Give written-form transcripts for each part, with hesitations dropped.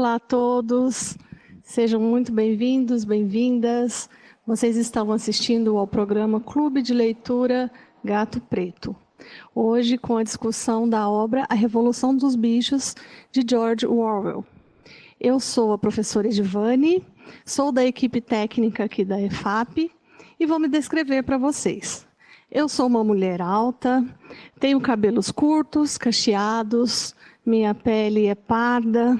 Olá a todos, sejam muito bem-vindos, bem-vindas. Vocês estão assistindo ao programa Clube de Leitura Gato Preto. Hoje com a discussão da obra A Revolução dos Bichos, de George Orwell. Eu sou a professora Edivane, sou da equipe técnica aqui da EFAP e vou me descrever para vocês. Eu sou uma mulher alta, tenho cabelos curtos, cacheados, minha pele é parda,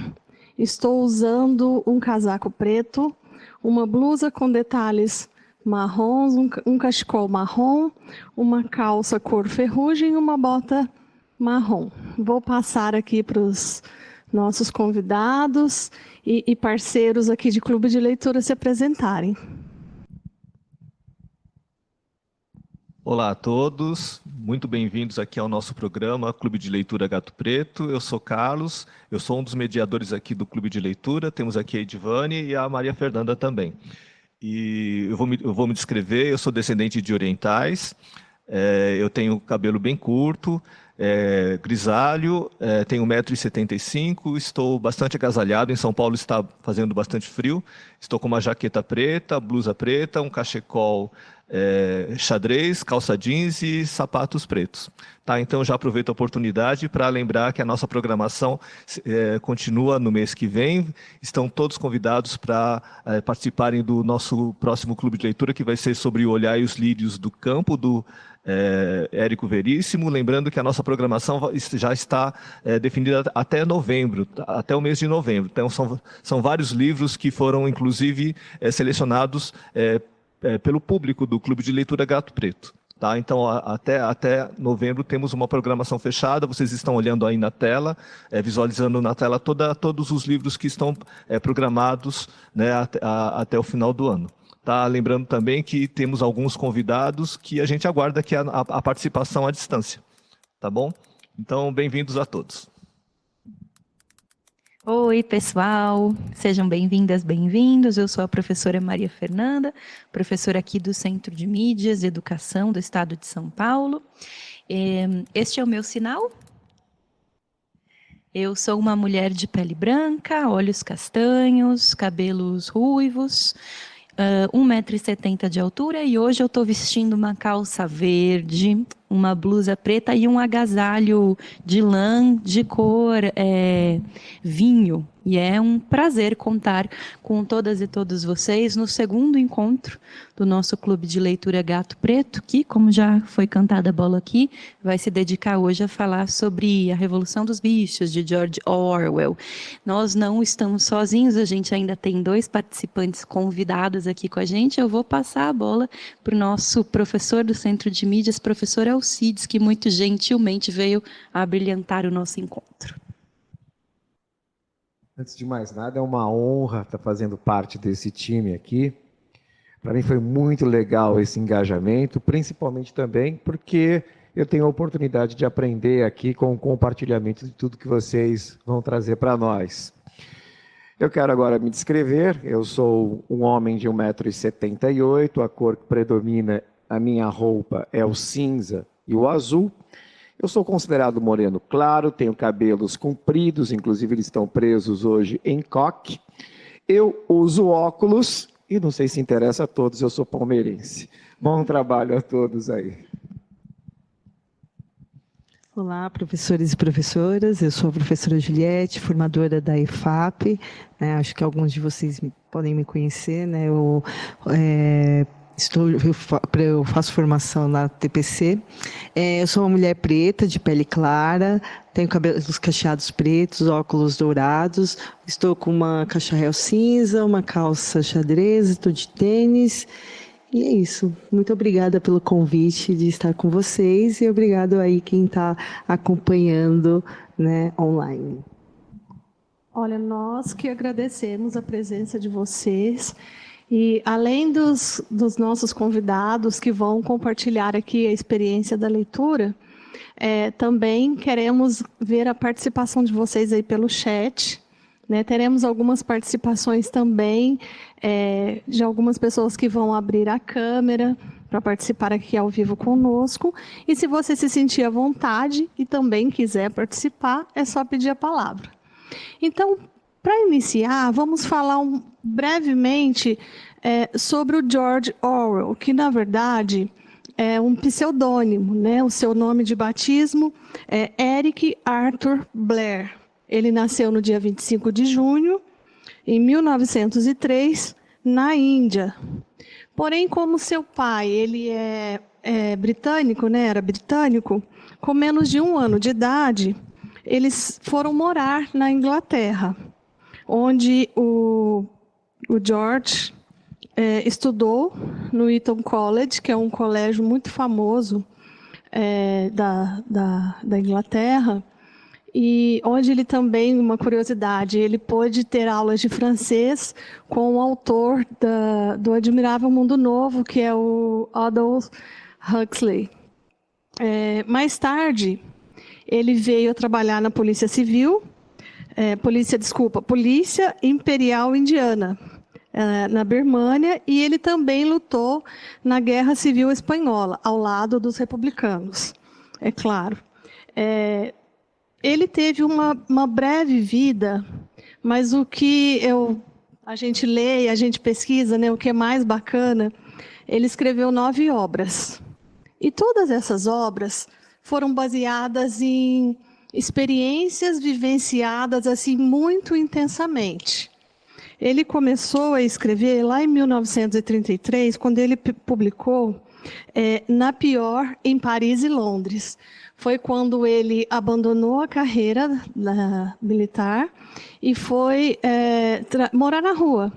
estou usando um casaco preto, uma blusa com detalhes marrons, um cachecol marrom, uma calça cor ferrugem e uma bota marrom. Vou passar aqui para os nossos convidados e parceiros aqui de Clube de Leitura se apresentarem. Olá a todos, muito bem-vindos aqui ao nosso programa Clube de Leitura Gato Preto. Eu sou Carlos, eu sou um dos mediadores aqui do Clube de Leitura, temos aqui a Edivane e a Maria Fernanda também. E eu vou me descrever, eu sou descendente de orientais, eu tenho cabelo bem curto, grisalho, tenho 1,75 m, estou bastante agasalhado, em São Paulo está fazendo bastante frio, estou com uma jaqueta preta, blusa preta, um cachecol xadrez, calça jeans e sapatos pretos. Tá, então já aproveito a oportunidade para lembrar que a nossa programação continua no mês que vem. Estão todos convidados para participarem do nosso próximo clube de leitura, que vai ser sobre o Olhar e os Lírios do Campo, do Érico Veríssimo. Lembrando que a nossa programação já está definida até novembro, até o mês de novembro. Então são vários livros que foram, inclusive, selecionados pelo público do Clube de Leitura Gato Preto. Tá? Então, até novembro temos uma programação fechada, vocês estão olhando aí na tela, visualizando na tela todos os livros que estão programados, né, até o final do ano. Tá? Lembrando também que temos alguns convidados que a gente aguarda aqui a participação à distância. Tá bom? Então, bem-vindos a todos. Oi, pessoal, sejam bem-vindas, bem-vindos. Eu sou a professora Maria Fernanda, professora aqui do Centro de Mídias e Educação do Estado de São Paulo. Este é o meu sinal. Eu sou uma mulher de pele branca, olhos castanhos, cabelos ruivos, 1,70 m de altura, e hoje eu estou vestindo uma calça verde, uma blusa preta e um agasalho de lã de cor vinho. E é um prazer contar com todas e todos vocês no segundo encontro do nosso Clube de Leitura Gato Preto, que, como já foi cantada a bola aqui, vai se dedicar hoje a falar sobre A Revolução dos Bichos, de George Orwell. Nós não estamos sozinhos, a gente ainda tem 2 participantes convidados aqui com a gente. Eu vou passar a bola para o nosso professor do Centro de Mídias, professor Alcides, que muito gentilmente veio a brilhantar o nosso encontro. Antes de mais nada, é uma honra estar fazendo parte desse time aqui. Para mim foi muito legal esse engajamento, principalmente também porque eu tenho a oportunidade de aprender aqui com o compartilhamento de tudo que vocês vão trazer para nós. Eu quero agora me descrever. Eu sou um homem de 1,78 m, a cor que predomina a minha roupa é o cinza e o azul. Eu sou considerado moreno claro, tenho cabelos compridos, inclusive eles estão presos hoje em coque. Eu uso óculos e não sei se interessa a todos, eu sou palmeirense. Bom trabalho a todos aí. Olá, professores e professoras. Eu sou a professora Juliette, formadora da EFAP. Acho que alguns de vocês podem me conhecer, né? Eu faço formação na TPC. Eu sou uma mulher preta, de pele clara, tenho cabelos cacheados pretos, óculos dourados, estou com uma cacharel cinza, uma calça xadrez, estou de tênis. E é isso. Muito obrigada pelo convite de estar com vocês e obrigado aí quem está acompanhando, né, online. Olha, nós que agradecemos a presença de vocês. E além dos nossos convidados que vão compartilhar aqui a experiência da leitura, também queremos ver a participação de vocês aí pelo chat, né? Teremos algumas participações também de algumas pessoas que vão abrir a câmera para participar aqui ao vivo conosco. E se você se sentir à vontade e também quiser participar, é só pedir a palavra. Então, Para iniciar, vamos falar brevemente sobre o George Orwell, que, na verdade, é um pseudônimo, né? O seu nome de batismo é Eric Arthur Blair. Ele nasceu no dia 25 de junho, em 1903, na Índia. Porém, como seu pai ele é britânico, né? Era britânico, com menos de 1 ano de idade, eles foram morar na Inglaterra, onde o George estudou no Eton College, que é um colégio muito famoso da Inglaterra, e onde ele também, uma curiosidade, ele pôde ter aulas de francês com o autor do Admirável Mundo Novo, que é o Aldous Huxley. Mais tarde, ele veio a trabalhar na Polícia Civil, Polícia Imperial Indiana, na Birmânia, e ele também lutou na Guerra Civil Espanhola, ao lado dos republicanos, é claro. Ele teve uma breve vida, mas o que a gente lê e a gente pesquisa, né, o que é mais bacana, ele escreveu 9 obras. E todas essas obras foram baseadas em experiências vivenciadas assim muito intensamente. Ele começou a escrever lá em 1933, quando ele publicou Napier, em Paris e Londres. Foi quando ele abandonou a carreira militar e foi morar na rua,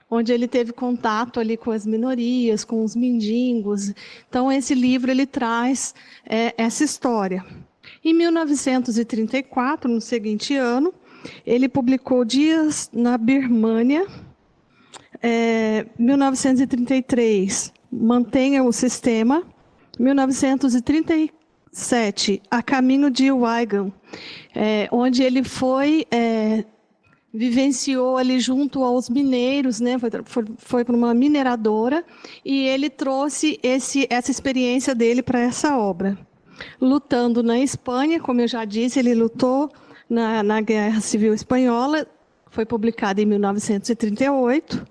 onde ele teve contato ali com as minorias, com os mendigos. Então, esse livro ele traz essa história. Em 1934, no seguinte ano, ele publicou Dias na Birmânia. 1933, Mantenha o Sistema. 1937, A Caminho de Wigan, onde ele vivenciou ali junto aos mineiros, né? Foi para uma mineradora, e ele trouxe essa experiência dele para essa obra. Lutando na Espanha, como eu já disse, ele lutou na Guerra Civil Espanhola, foi publicado em 1938.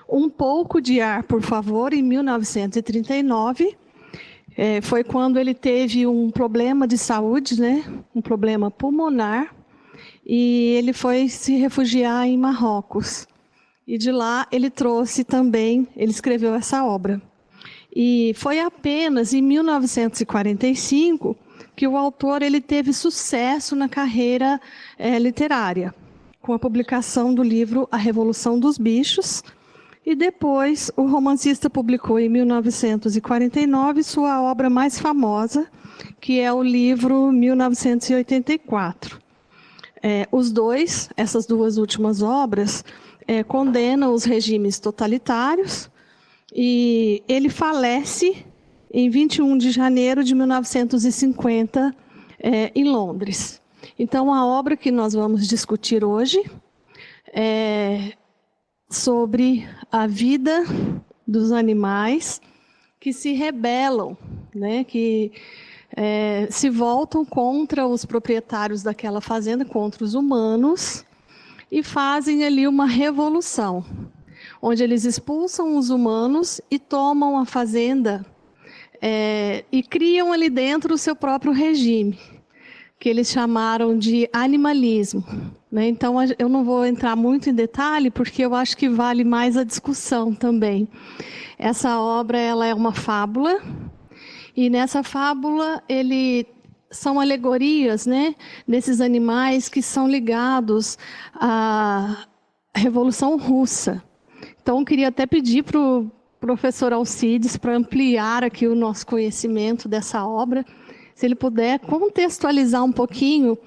Um Pouco de Ar, por Favor, em 1939. Foi quando ele teve um problema de saúde, né? Um problema pulmonar, e ele foi se refugiar em Marrocos. E de lá ele escreveu essa obra. E foi apenas em 1945 que o autor teve sucesso na carreira literária, com a publicação do livro A Revolução dos Bichos. E depois o romancista publicou em 1949 sua obra mais famosa, que é o livro 1984. Essas duas últimas obras condenam os regimes totalitários, e ele falece em 21 de janeiro de 1950 em Londres. Então, a obra que nós vamos discutir hoje é sobre a vida dos animais que se rebelam, né, que se voltam contra os proprietários daquela fazenda, contra os humanos, e fazem ali uma revolução, onde eles expulsam os humanos e tomam a fazenda e criam ali dentro o seu próprio regime, que eles chamaram de animalismo, né? Então, eu não vou entrar muito em detalhe, porque eu acho que vale mais a discussão também. Essa obra ela é uma fábula, e nessa fábula são alegorias, né, desses animais que são ligados à Revolução Russa. Então, eu queria até pedir para o professor Alcides para ampliar aqui o nosso conhecimento dessa obra, se ele puder contextualizar um pouquinho,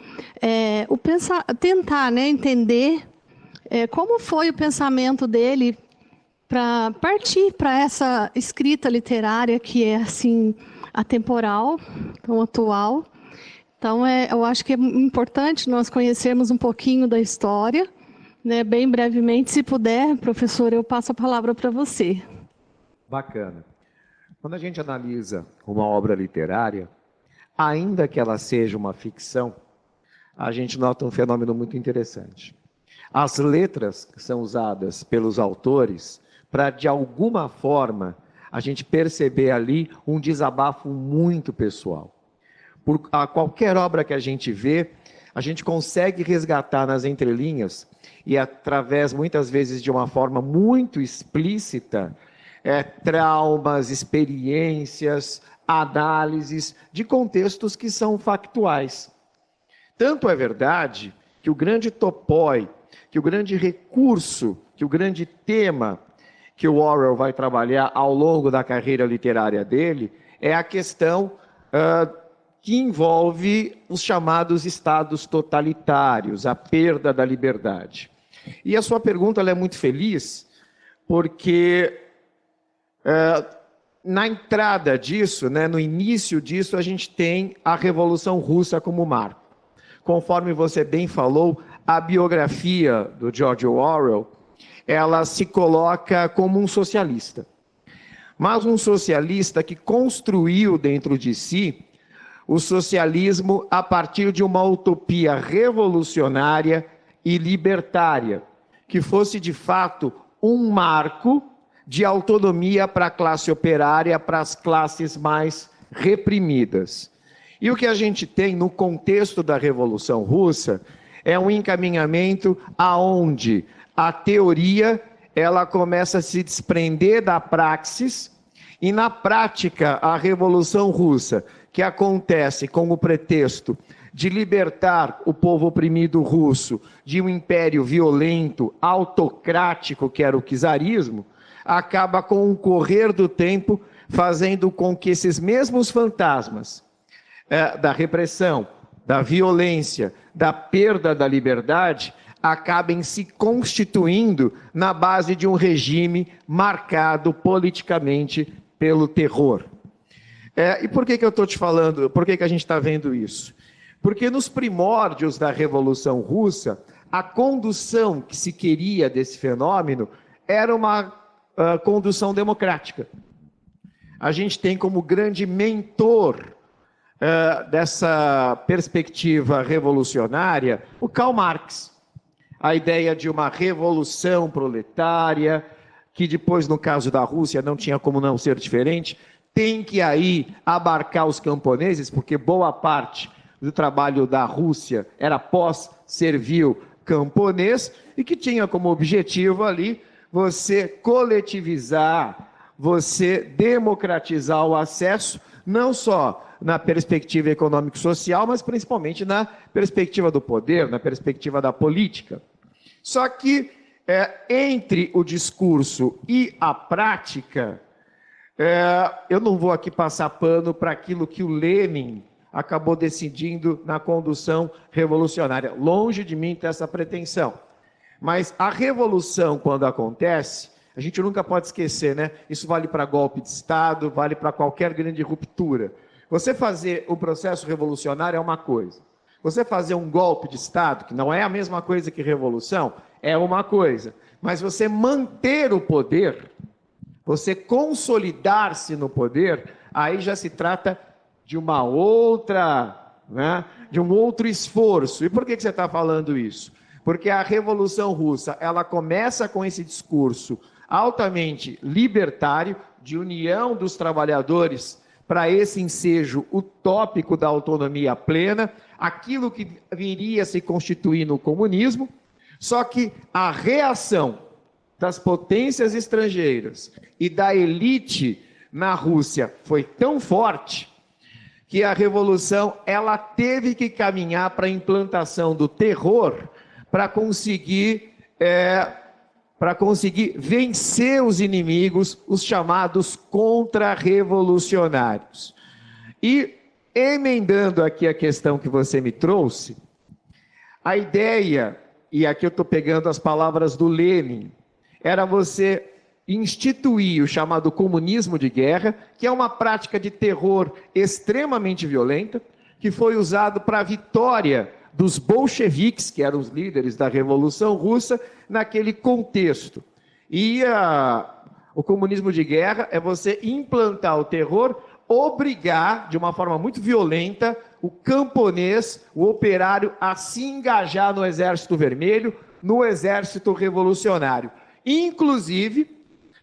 tentar, né, entender como foi o pensamento dele para partir para essa escrita literária que é assim atemporal, tão atual. Então, eu acho que é importante nós conhecermos um pouquinho da história, né, bem brevemente. Se puder, professor, eu passo a palavra para você. Bacana. Quando a gente analisa uma obra literária, ainda que ela seja uma ficção, a gente nota um fenômeno muito interessante. as letras que são usadas pelos autores para, de alguma forma, a gente perceber ali um desabafo muito pessoal. Por qualquer obra que a gente vê, a gente consegue resgatar nas entrelinhas e através, muitas vezes, de uma forma muito explícita, traumas, experiências, análises de contextos que são factuais. Tanto é verdade que o grande topoi, que o grande recurso, que o grande tema que o Orwell vai trabalhar ao longo da carreira literária dele é a questão que envolve os chamados estados totalitários, a perda da liberdade. E a sua pergunta ela é muito feliz, porque na entrada disso, né, no início disso, a gente tem a Revolução Russa como marco. Conforme você bem falou, a biografia do George Orwell, ela se coloca como um socialista. Mas um socialista que construiu dentro de si o socialismo a partir de uma utopia revolucionária e libertária, que fosse de fato um marco de autonomia para a classe operária, para as classes mais reprimidas. E o que a gente tem no contexto da Revolução Russa é um encaminhamento aonde a teoria ela começa a se desprender da praxis e na prática a Revolução Russa, que acontece com o pretexto de libertar o povo oprimido russo de um império violento, autocrático, que era o czarismo, acaba com o correr do tempo fazendo com que esses mesmos fantasmas da repressão, da violência, da perda da liberdade, acabem se constituindo na base de um regime marcado politicamente pelo terror. E por que eu estou te falando, por que a gente está vendo isso? Porque nos primórdios da Revolução Russa, a condução que se queria desse fenômeno era uma condução democrática. A gente tem como grande mentor dessa perspectiva revolucionária o Karl Marx. A ideia de uma revolução proletária, que depois, no caso da Rússia, não tinha como não ser diferente, tem que aí abarcar os camponeses, porque boa parte do trabalho da Rússia era pós-servil camponês, e que tinha como objetivo ali você coletivizar, você democratizar o acesso, não só na perspectiva econômico-social, mas principalmente na perspectiva do poder, na perspectiva da política. Só que entre o discurso e a prática, eu não vou aqui passar pano para aquilo que o Lenin acabou decidindo na condução revolucionária. Longe de mim ter essa pretensão. Mas a revolução, quando acontece, a gente nunca pode esquecer, né? Isso vale para golpe de Estado, vale para qualquer grande ruptura. Você fazer o processo revolucionário é uma coisa. Você fazer um golpe de Estado, que não é a mesma coisa que revolução, é uma coisa. Mas você manter o poder, você consolidar-se no poder, aí já se trata de uma outra, né? De um outro esforço. E por que você está falando isso? Porque a Revolução Russa, ela começa com esse discurso altamente libertário, de união dos trabalhadores para esse ensejo utópico da autonomia plena, aquilo que viria a se constituir no comunismo, só que a reação das potências estrangeiras e da elite na Rússia foi tão forte que a Revolução ela teve que caminhar para a implantação do terror para conseguir vencer os inimigos, os chamados contra-revolucionários. E, emendando aqui a questão que você me trouxe, a ideia, e aqui eu estou pegando as palavras do Lenin, era você instituir o chamado comunismo de guerra, que é uma prática de terror extremamente violenta, que foi usado para a vitória dos bolcheviques, que eram os líderes da Revolução Russa, naquele contexto. E o comunismo de guerra é você implantar o terror, obrigar, de uma forma muito violenta, o camponês, o operário, a se engajar no Exército Vermelho, no exército revolucionário, inclusive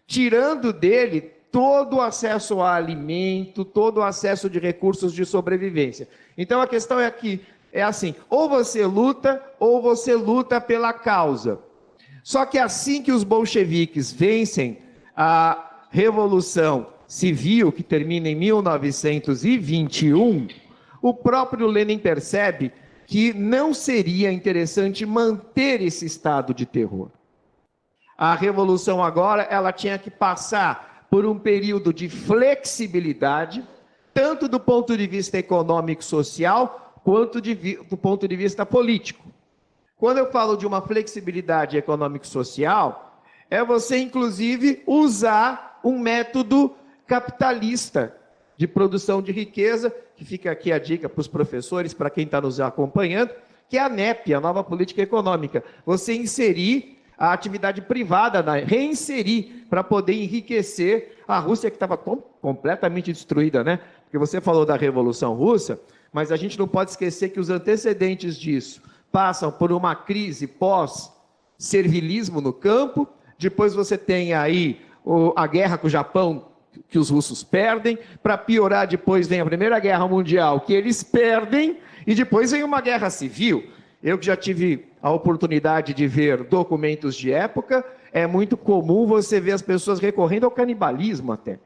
tirando dele todo o acesso a alimento, todo o acesso de recursos de sobrevivência. Então a questão é aqui, é assim, ou você luta pela causa. Só que assim que os bolcheviques vencem a Revolução Civil, que termina em 1921, o próprio Lenin percebe que não seria interessante manter esse estado de terror. A Revolução agora, ela tinha que passar por um período de flexibilidade, tanto do ponto de vista econômico e social, quanto do ponto de vista político. Quando eu falo de uma flexibilidade econômico-social, é você, inclusive, usar um método capitalista de produção de riqueza, que fica aqui a dica para os professores, para quem está nos acompanhando, que é a NEP, a nova política econômica. Você inserir a atividade privada, reinserir para poder enriquecer a Rússia, que estava completamente destruída, né? Porque você falou da Revolução Russa, mas a gente não pode esquecer que os antecedentes disso passam por uma crise pós-servilismo no campo, depois você tem aí a guerra com o Japão, que os russos perdem, para piorar depois vem a Primeira Guerra Mundial, que eles perdem, e depois vem uma guerra civil. Eu que já tive a oportunidade de ver documentos de época, é muito comum você ver as pessoas recorrendo ao canibalismo até.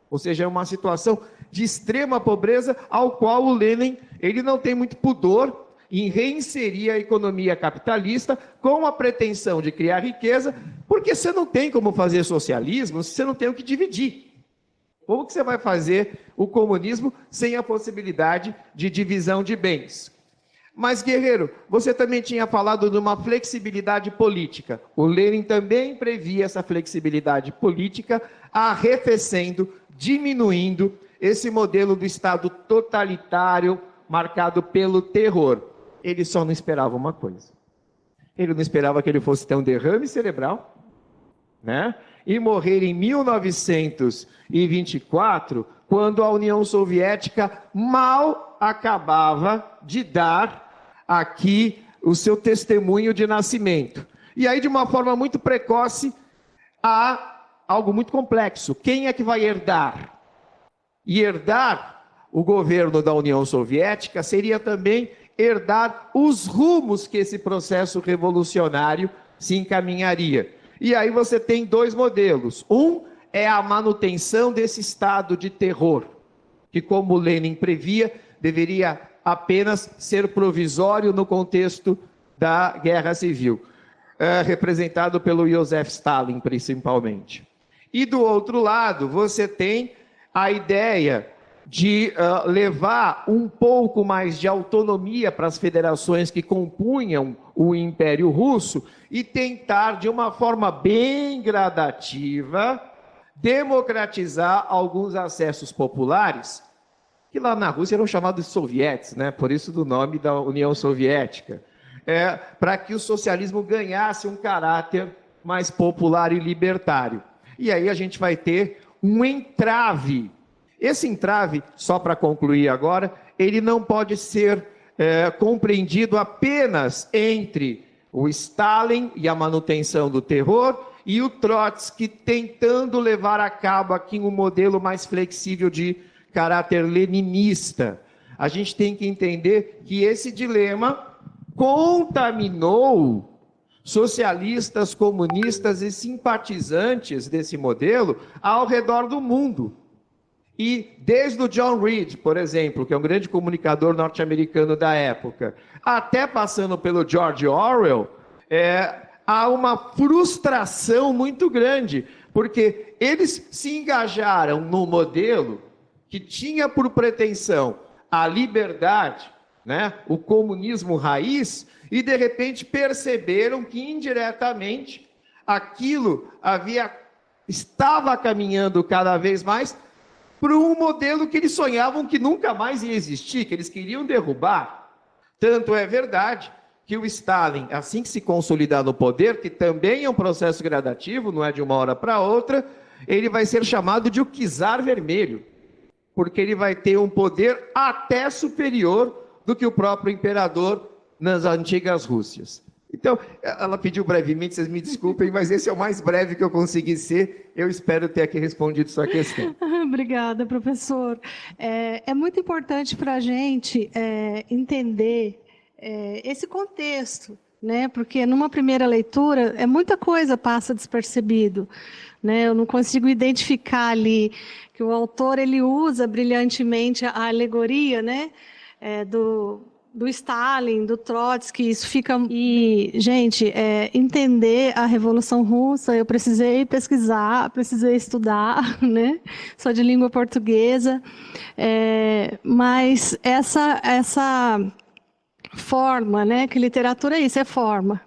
Ou seja, é uma situação de extrema pobreza, ao qual o Lenin ele não tem muito pudor em reinserir a economia capitalista com a pretensão de criar riqueza, porque você não tem como fazer socialismo se você não tem o que dividir. Como que você vai fazer o comunismo sem a possibilidade de divisão de bens? Mas, Guerreiro, você também tinha falado de uma flexibilidade política. O Lenin também previa essa flexibilidade política, arrefecendo, diminuindo esse modelo do Estado totalitário marcado pelo terror. Ele só não esperava uma coisa. Ele não esperava que ele fosse ter um derrame cerebral, né? E morrer em 1924, quando a União Soviética mal acabava de dar aqui o seu testemunho de nascimento. E aí, de uma forma muito precoce, há algo muito complexo. Quem é que vai herdar? E herdar o governo da União Soviética seria também herdar os rumos que esse processo revolucionário se encaminharia. E aí você tem dois modelos. Um é a manutenção desse estado de terror, que, como Lenin previa, deveria apenas ser provisório no contexto da Guerra Civil, representado pelo Joseph Stalin, principalmente. E do outro lado, você tem a ideia de levar um pouco mais de autonomia para as federações que compunham o Império Russo e tentar, de uma forma bem gradativa, democratizar alguns acessos populares, que lá na Rússia eram chamados de sovietes, né? Por isso do nome da União Soviética, para que o socialismo ganhasse um caráter mais popular e libertário. E aí a gente vai ter um entrave. Esse entrave, só para concluir agora, ele não pode ser compreendido apenas entre o Stalin e a manutenção do terror e o Trotsky tentando levar a cabo aqui um modelo mais flexível de caráter leninista. A gente tem que entender que esse dilema contaminou socialistas, comunistas e simpatizantes desse modelo ao redor do mundo. E desde o John Reed, por exemplo, que é um grande comunicador norte-americano da época, até passando pelo George Orwell, há uma frustração muito grande, porque eles se engajaram no modelo que tinha por pretensão a liberdade, né, o comunismo raiz, e de repente perceberam que indiretamente aquilo estava caminhando cada vez mais para um modelo que eles sonhavam que nunca mais ia existir, que eles queriam derrubar. Tanto é verdade que o Stalin, assim que se consolidar no poder, que também é um processo gradativo, não é de uma hora para outra, ele vai ser chamado de o czar vermelho, porque ele vai ter um poder até superior do que o próprio imperador nas antigas Rússias. Então, ela pediu brevemente, vocês me desculpem, mas esse é o mais breve que eu consegui ser. Eu espero ter aqui respondido sua questão. Obrigada, professor. É muito importante para a gente entender esse contexto, né? Porque numa primeira leitura, muita coisa passa despercebido, né? Eu não consigo identificar ali que o autor ele usa brilhantemente a alegoria, né? Do Stalin, do Trotsky, isso fica... E, gente, entender a Revolução Russa, eu precisei pesquisar, precisei estudar, né? Sou de língua portuguesa, mas essa forma, né? Que literatura é isso, é forma.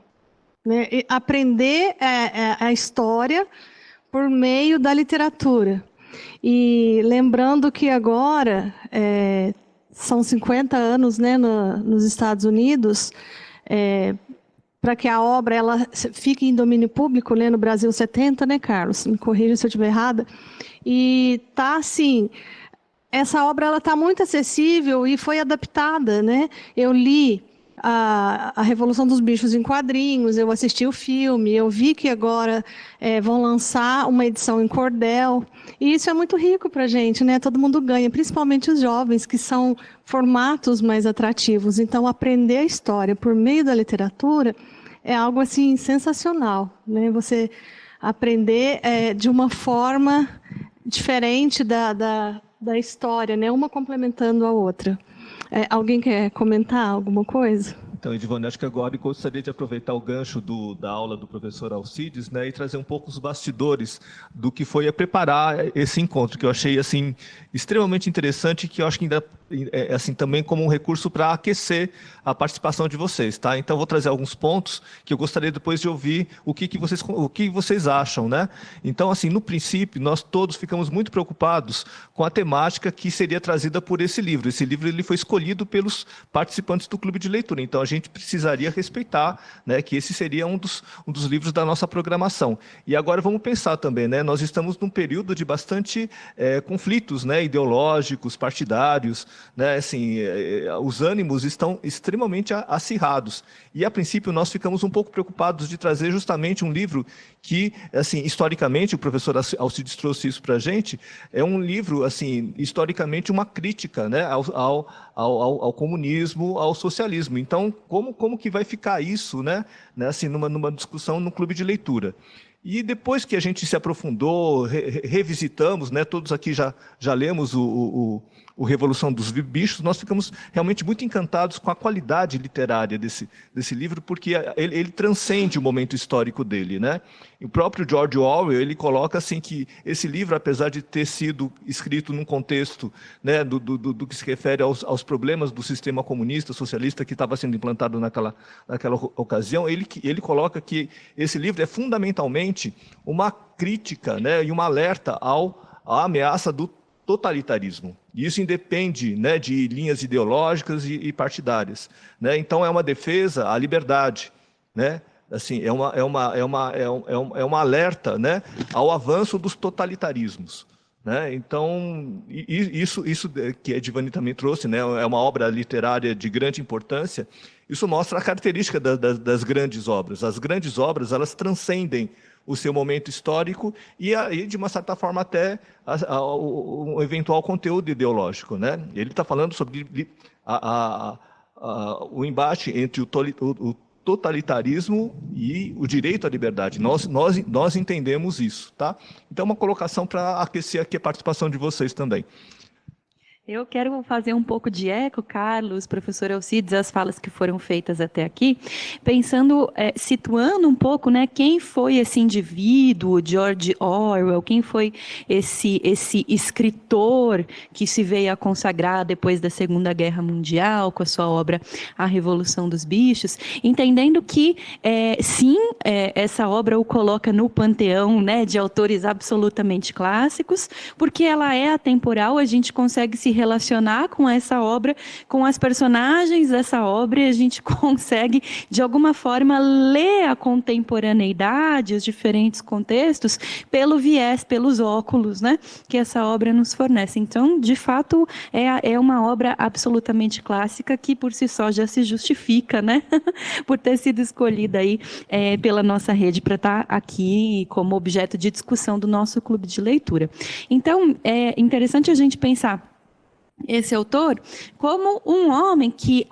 Né? E aprender a história por meio da literatura. E lembrando que agora... são 50 anos, né, nos Estados Unidos, para que a obra ela fique em domínio público, né, no Brasil 70, né, Carlos? Me corrija se eu estiver errada. E tá assim, essa obra ela tá muito acessível e foi adaptada, né? Eu li a Revolução dos Bichos em quadrinhos, eu assisti o filme, eu vi que agora vão lançar uma edição em cordel, e isso é muito rico para a gente, né? Todo mundo ganha, principalmente os jovens, que são formatos mais atrativos. Então, aprender a história por meio da literatura é algo assim sensacional, né? Você aprender de uma forma diferente da história, né? Uma complementando a outra. Alguém quer comentar alguma coisa? Então, Edivane, acho que agora eu gostaria de aproveitar o gancho da aula do professor Alcides, né, e trazer um pouco os bastidores do que foi a preparar esse encontro, que eu achei assim extremamente interessante e que eu acho que ainda assim também como um recurso para aquecer a participação de vocês, tá? Então, vou trazer alguns pontos que eu gostaria depois de ouvir o que vocês acham, né? Então, assim, no princípio, nós todos ficamos muito preocupados com a temática que seria trazida por esse livro. Esse livro ele foi escolhido pelos participantes do Clube de Leitura, então a gente precisaria respeitar, né, que esse seria um dos livros da nossa programação. E agora vamos pensar também, né? Nós estamos num período de bastante conflitos, né, ideológicos, partidários, né, assim, os ânimos estão extremamente acirrados. E, a princípio, nós ficamos um pouco preocupados de trazer justamente um livro que, assim, historicamente, o professor Alcides trouxe isso para a gente, é um livro, assim, historicamente, uma crítica, né, ao comunismo, ao socialismo. Então, como que vai ficar isso, né, assim, numa discussão no clube de leitura? E depois que a gente se aprofundou, revisitamos, né, todos aqui já lemos o Revolução dos Bichos, nós ficamos realmente muito encantados com a qualidade literária desse livro, porque ele transcende o momento histórico dele, né? E o próprio George Orwell, ele coloca assim que esse livro, apesar de ter sido escrito num contexto, né, do que se refere aos problemas do sistema comunista, socialista que estava sendo implantado naquela ocasião, ele coloca que esse livro é fundamentalmente uma crítica, né, e um alerta à ameaça do totalitarismo. E isso independe, né, de linhas ideológicas e partidárias, né? Então é uma defesa à liberdade, né? Assim, é uma alerta, né, ao avanço dos totalitarismos, né? Então isso que a Edivane também trouxe, né, é uma obra literária de grande importância. Isso mostra a característica das grandes obras. As grandes obras, elas transcendem o seu momento histórico e de uma certa forma, até o eventual conteúdo ideológico, né? Ele está falando sobre o embate entre o totalitarismo e o direito à liberdade. Nós entendemos isso, tá? Então, uma colocação para aquecer aqui a participação de vocês também. Eu quero fazer um pouco de eco, Carlos, professor Alcides, as falas que foram feitas até aqui, pensando, situando um pouco, né, quem foi esse indivíduo, George Orwell, quem foi esse escritor que se veio a consagrar depois da Segunda Guerra Mundial, com a sua obra A Revolução dos Bichos, entendendo que, essa obra o coloca no panteão, né, de autores absolutamente clássicos, porque ela é atemporal, a gente consegue se relacionar com essa obra, com as personagens dessa obra, e a gente consegue, de alguma forma, ler a contemporaneidade, os diferentes contextos, pelo viés, pelos óculos, né, que essa obra nos fornece. Então, de fato, é uma obra absolutamente clássica que, por si só, já se justifica, né, por ter sido escolhida aí pela nossa rede para estar aqui como objeto de discussão do nosso clube de leitura. Então, é interessante a gente pensar esse autor como um homem que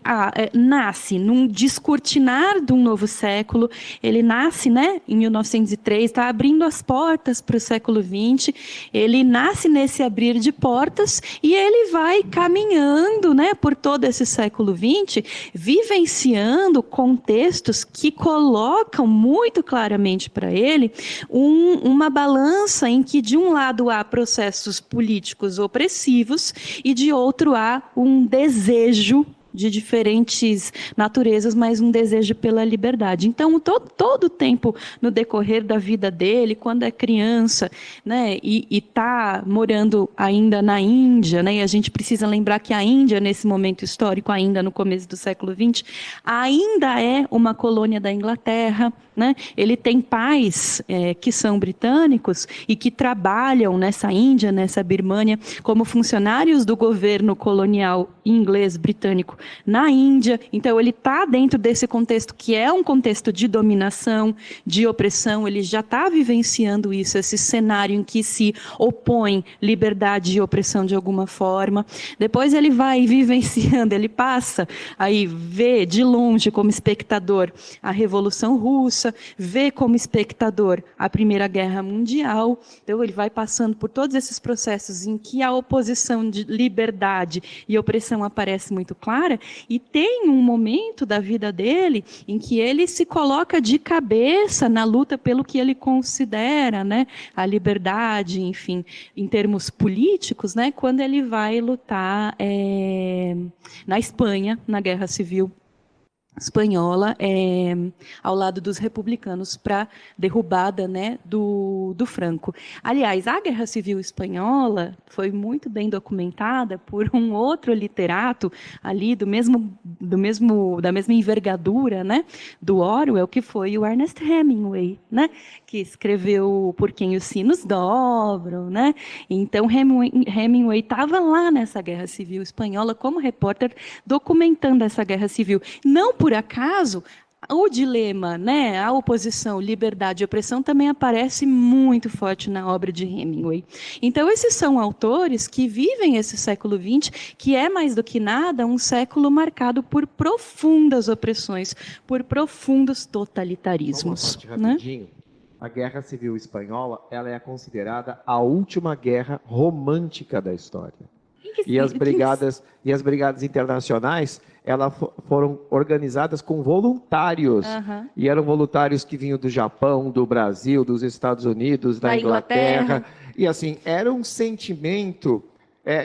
nasce num descortinar de um novo século. Ele nasce, né, em 1903, está abrindo as portas para o século XX, ele nasce nesse abrir de portas e ele vai caminhando, né, por todo esse século XX, vivenciando contextos que colocam muito claramente para ele uma balança em que, de um lado, há processos políticos opressivos e, de outro, há um desejo de diferentes naturezas, mas um desejo pela liberdade. Então, todo o tempo no decorrer da vida dele, quando é criança, né, e está morando ainda na Índia, né, e a gente precisa lembrar que a Índia, nesse momento histórico, ainda no começo do século XX, ainda é uma colônia da Inglaterra, né? Ele tem pais que são britânicos e que trabalham nessa Índia, nessa Birmânia, como funcionários do governo colonial inglês britânico na Índia. Então, ele está dentro desse contexto que é um contexto de dominação, de opressão. Ele já está vivenciando isso, esse cenário em que se opõe liberdade e opressão de alguma forma. Depois ele vai vivenciando, ele passa aí, vê de longe como espectador a Revolução Russa, vê como espectador a Primeira Guerra Mundial. Então, ele vai passando por todos esses processos em que a oposição de liberdade e opressão aparece muito clara, e tem um momento da vida dele em que ele se coloca de cabeça na luta pelo que ele considera, né, a liberdade, enfim, em termos políticos, né, quando ele vai lutar na Espanha, na Guerra Civil Espanhola, ao lado dos republicanos, para derrubada, né, do Franco. Aliás, a Guerra Civil Espanhola foi muito bem documentada por um outro literato ali da mesma envergadura, né, do Orwell, que foi o Ernest Hemingway, né, que escreveu Por Quem os Sinos Dobram, né? Então, Hemingway estava lá nessa Guerra Civil Espanhola como repórter, documentando essa Guerra Civil. Não por acaso, o dilema, né, a oposição, liberdade e opressão também aparece muito forte na obra de Hemingway. Então, esses são autores que vivem esse século XX, que é, mais do que nada, um século marcado por profundas opressões, por profundos totalitarismos. Rapidinho. A Guerra Civil Espanhola, ela é considerada a última guerra romântica da história. E as brigadas internacionais, elas foram organizadas com voluntários. Uhum. E eram voluntários que vinham do Japão, do Brasil, dos Estados Unidos, da Inglaterra. E assim, era um sentimento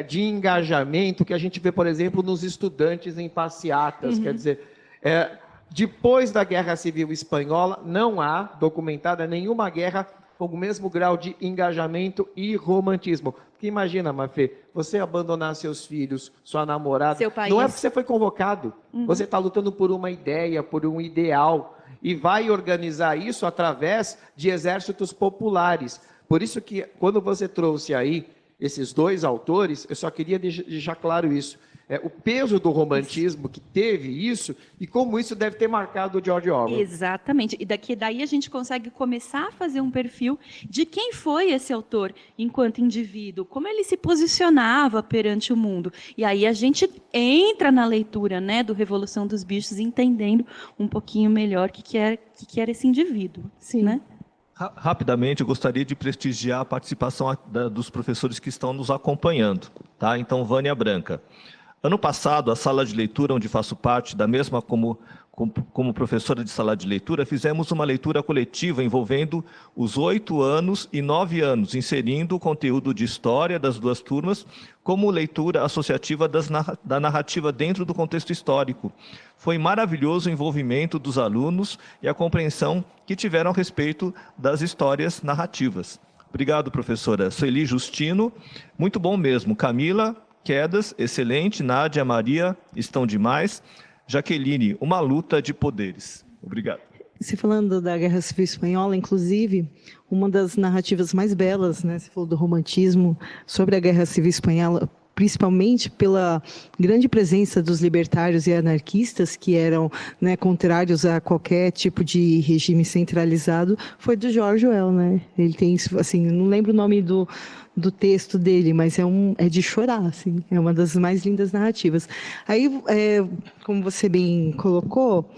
de engajamento que a gente vê, por exemplo, nos estudantes em passeatas. Uhum. Quer dizer, depois da Guerra Civil Espanhola, não há documentada nenhuma guerra com o mesmo grau de engajamento e romantismo. Porque imagina, Mafê, você abandonar seus filhos, sua namorada, seu país. Não é porque você foi convocado. Uhum. Você está lutando por uma ideia, por um ideal, e vai organizar isso através de exércitos populares. Por isso que, quando você trouxe aí esses dois autores, eu só queria deixar claro isso. O peso do romantismo que teve isso e como isso deve ter marcado o George Orwell. Exatamente. E daí a gente consegue começar a fazer um perfil de quem foi esse autor enquanto indivíduo, como ele se posicionava perante o mundo. E aí a gente entra na leitura, né, do Revolução dos Bichos, entendendo um pouquinho melhor o que era esse indivíduo. Sim. Né? Rapidamente, eu gostaria de prestigiar a participação dos professores que estão nos acompanhando. Tá? Então, Vânia Branca. Ano passado, a sala de leitura, onde faço parte, da mesma como professora de sala de leitura, fizemos uma leitura coletiva envolvendo os 8 anos e 9 anos, inserindo o conteúdo de história das duas turmas como leitura associativa da narrativa dentro do contexto histórico. Foi maravilhoso o envolvimento dos alunos e a compreensão que tiveram a respeito das histórias narrativas. Obrigado, professora Sueli Justino. Muito bom mesmo. Camila, Paraquedas, excelente. Nádia, Maria, estão demais. Jaqueline, uma luta de poderes. Obrigado. Você falando da Guerra Civil Espanhola, inclusive, uma das narrativas mais belas, né? Você falou do romantismo sobre a Guerra Civil Espanhola, principalmente pela grande presença dos libertários e anarquistas, que eram, né, contrários a qualquer tipo de regime centralizado, foi do George Orwell, né? Ele tem, assim, não lembro o nome do texto dele, mas é de chorar, assim, é uma das mais lindas narrativas. Aí, como você bem colocou,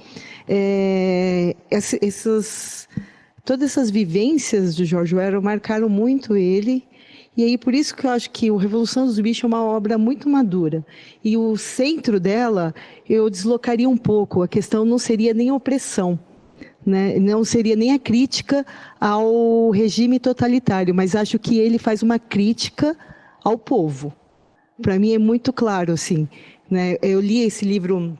todas essas vivências do George Orwell marcaram muito ele. E aí, por isso que eu acho que o Revolução dos Bichos é uma obra muito madura. E o centro dela, eu deslocaria um pouco. A questão não seria nem a opressão, né? Não seria nem a crítica ao regime totalitário, mas acho que ele faz uma crítica ao povo. Para mim é muito claro, assim, né? Eu li esse livro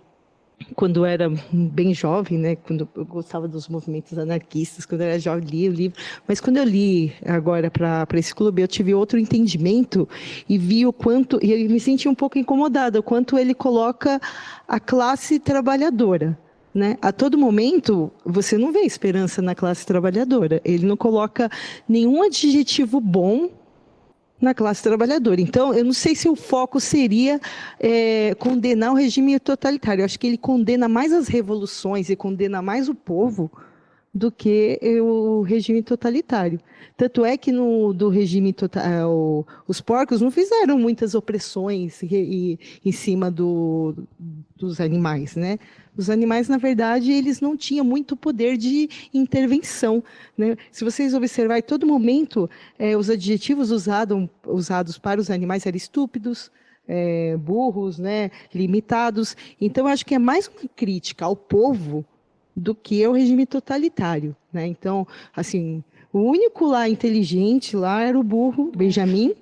quando eu era bem jovem, né, quando eu gostava dos movimentos anarquistas, quando eu era jovem, li o livro, mas quando eu li agora para esse clube, eu tive outro entendimento e vi o quanto, e eu me senti um pouco incomodada, o quanto ele coloca a classe trabalhadora, né? A todo momento, você não vê esperança na classe trabalhadora, ele não coloca nenhum adjetivo bom na classe trabalhadora. Então, eu não sei se o foco seria condenar o regime totalitário. Eu acho que ele condena mais as revoluções e condena mais o povo do que o regime totalitário. Tanto é que do regime total, os porcos não fizeram muitas opressões em cima dos animais, né? Os animais, na verdade, eles não tinham muito poder de intervenção, né? Se vocês observarem, em todo momento, os adjetivos usados para os animais eram estúpidos, burros, né? Limitados. Então, eu acho que é mais uma crítica ao povo do que ao regime totalitário, né? Então, assim, o único lá inteligente lá era o burro, Benjamin,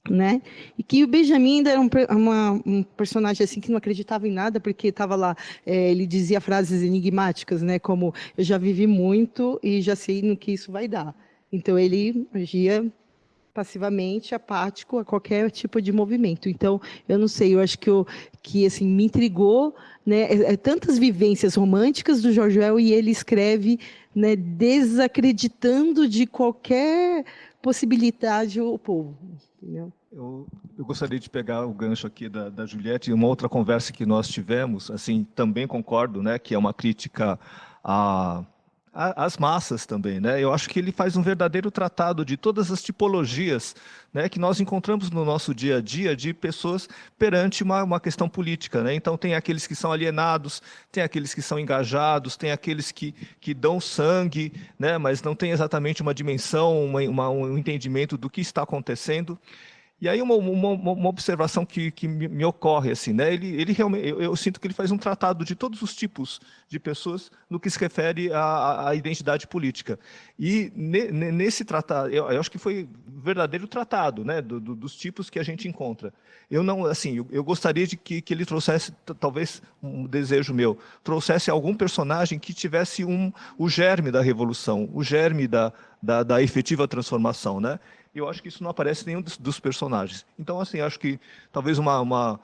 né? E que o Benjamin ainda era um personagem assim que não acreditava em nada, porque estava lá, ele dizia frases enigmáticas, né? Como eu já vivi muito e já sei no que isso vai dar. Então ele agia passivamente, apático a qualquer tipo de movimento. Então, eu não sei, eu acho que assim, me intrigou, né, tantas vivências românticas do George Orwell, e ele escreve, né, desacreditando de qualquer possibilidade o povo, entendeu? Eu gostaria de pegar o gancho aqui da Juliette, e uma outra conversa que nós tivemos, assim, também concordo, né, que é uma crítica às massas também, né? Eu acho que ele faz um verdadeiro tratado de todas as tipologias, né, que nós encontramos no nosso dia a dia de pessoas perante uma questão política, né? Então tem aqueles que são alienados, tem aqueles que são engajados, tem aqueles que dão sangue, né, mas não tem exatamente uma dimensão, um entendimento do que está acontecendo. E aí uma observação que me ocorre, assim, né? Ele realmente, eu sinto que ele faz um tratado de todos os tipos de pessoas no que se refere à identidade política. E nesse tratado, eu acho que foi verdadeiro tratado, né? Dos tipos que a gente encontra. Eu não, assim, eu gostaria de que ele trouxesse, talvez um desejo meu, trouxesse algum personagem que tivesse o germe da revolução, o germe da efetiva transformação, né? Eu acho que isso não aparece em nenhum dos personagens. Então, assim, acho que talvez uma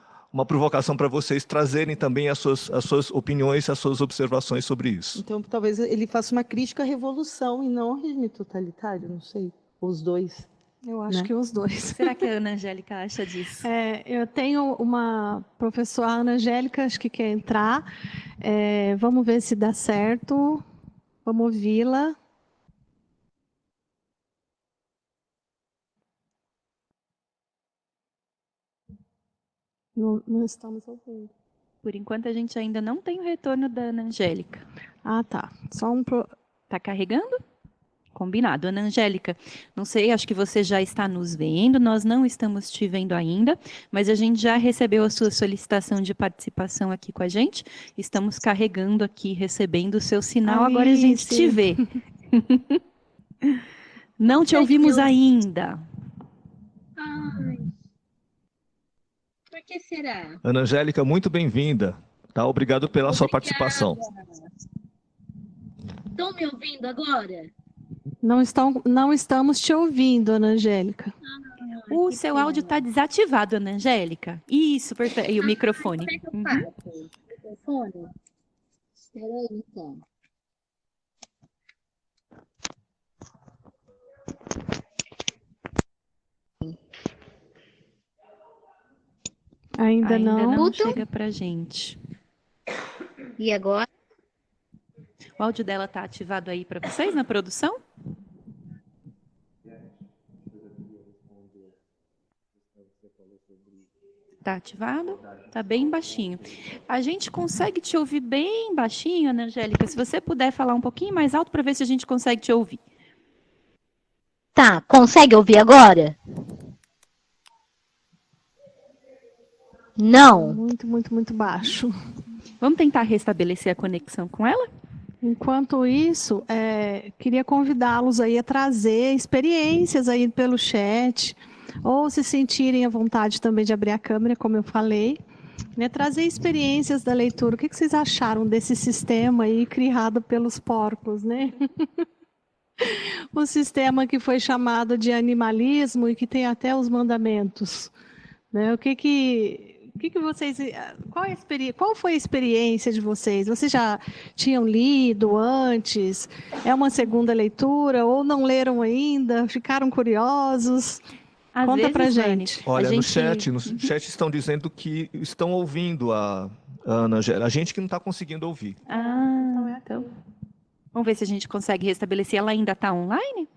provocação para vocês trazerem também as suas opiniões, as suas observações sobre isso. Então, talvez ele faça uma crítica à revolução e não ao regime totalitário, não sei, os dois. Eu acho que os dois. Será que a Ana Angélica acha disso? Eu tenho uma professora, a Ana Angélica, acho que quer entrar. Vamos ver se dá certo. Vamos ouvi-la. Não estamos ouvindo. Por enquanto, a gente ainda não tem o retorno da Ana Angélica. Ah, tá. Tá carregando? Combinado. Ana Angélica, não sei, acho que você já está nos vendo, nós não estamos te vendo ainda, mas a gente já recebeu a sua solicitação de participação aqui com a gente. Estamos carregando aqui, recebendo o seu sinal, agora a gente te vê. Não te ouvimos ainda. Ai. Por que será? Ana Angélica, muito bem-vinda. Tá? Obrigado pela sua participação. Estão me ouvindo agora? Não estamos te ouvindo, Ana Angélica. O que seu áudio está pena. desativado, Ana Angélica. Isso, perfeito. E o microfone. Como é que eu Uhum. faço? Microfone? Espera aí, então. Ainda Ainda não. não Tudo? chega pra gente. E agora? O áudio dela está ativado aí para vocês na produção? Está ativado? Está bem baixinho. A gente consegue te ouvir bem baixinho, Ana Angélica? Se você puder falar um pouquinho mais alto para ver se a gente consegue te ouvir. Tá, consegue ouvir agora? Não. Muito, muito, muito baixo. Vamos tentar restabelecer a conexão com ela? Enquanto isso, queria convidá-los aí a trazer experiências aí pelo chat, ou se sentirem à vontade também de abrir a câmera, como eu falei, né, trazer experiências da leitura. O que vocês acharam desse sistema aí criado pelos porcos, né? O sistema que foi chamado de animalismo e que tem até os mandamentos, né? O que vocês, qual foi a experiência de vocês? Vocês já tinham lido antes? É uma segunda leitura ou não leram ainda? Ficaram curiosos? Às Conta vezes, pra Vani, gente. Olha, a no gente... chat estão dizendo que estão ouvindo a Ana Angélica. A gente que não está conseguindo ouvir. Ah, então... Vamos ver se a gente consegue restabelecer. Ela ainda está online?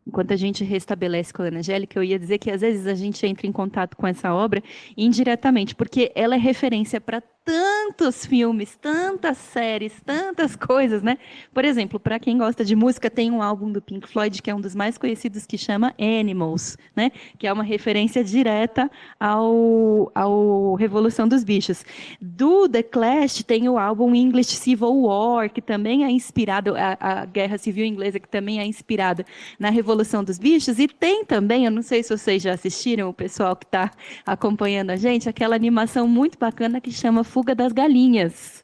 Enquanto a gente restabelece com a Ana Angélica, eu ia dizer que às vezes a gente entra em contato com essa obra indiretamente, porque ela é referência para tantos filmes, tantas séries, tantas coisas, né? Por exemplo, para quem gosta de música, tem um álbum do Pink Floyd, que é um dos mais conhecidos, que chama Animals, né? Que é uma referência direta ao Revolução dos Bichos. Do The Clash tem o álbum English Civil War, que também é inspirado, a Guerra Civil Inglesa, que também é inspirada na Revolução dos Bichos, e tem também, eu não sei se vocês já assistiram, o pessoal que está acompanhando a gente, aquela animação muito bacana que chama Fuga das Galinhas.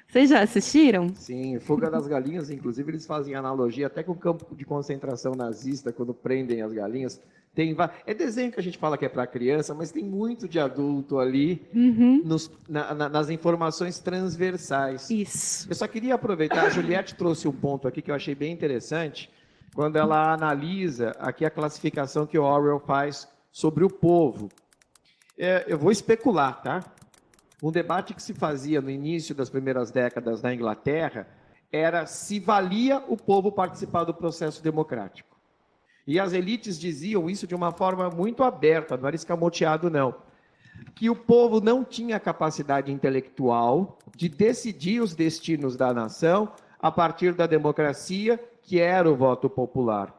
Vocês já assistiram? Sim, Fuga das Galinhas, inclusive eles fazem analogia até com o campo de concentração nazista, quando prendem as galinhas. É desenho que a gente fala que é para criança, mas tem muito de adulto ali nas informações transversais. Isso. Eu só queria aproveitar, a Juliette trouxe um ponto aqui que eu achei bem interessante, quando ela analisa aqui a classificação que o Orwell faz sobre o povo. Eu vou especular, tá? Um debate que se fazia no início das primeiras décadas na Inglaterra era se valia o povo participar do processo democrático. E as elites diziam isso de uma forma muito aberta, não era escamoteado, não. Que o povo não tinha capacidade intelectual de decidir os destinos da nação a partir da democracia, que era o voto popular.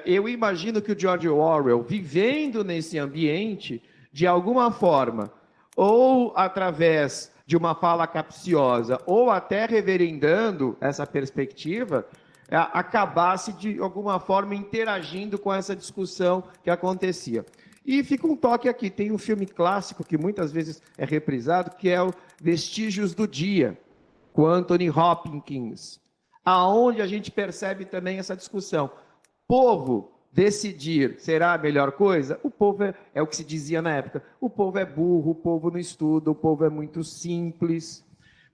Eu imagino que o George Orwell, vivendo nesse ambiente, de alguma forma, ou através de uma fala capciosa, ou até reverendando essa perspectiva, acabasse, de alguma forma, interagindo com essa discussão que acontecia. E fica um toque aqui, tem um filme clássico que muitas vezes é reprisado, que é o Vestígios do Dia, com Anthony Hopkins, aonde a gente percebe também essa discussão. Povo decidir será a melhor coisa? O povo é o que se dizia na época. O povo é burro, o povo não estuda, o povo é muito simples.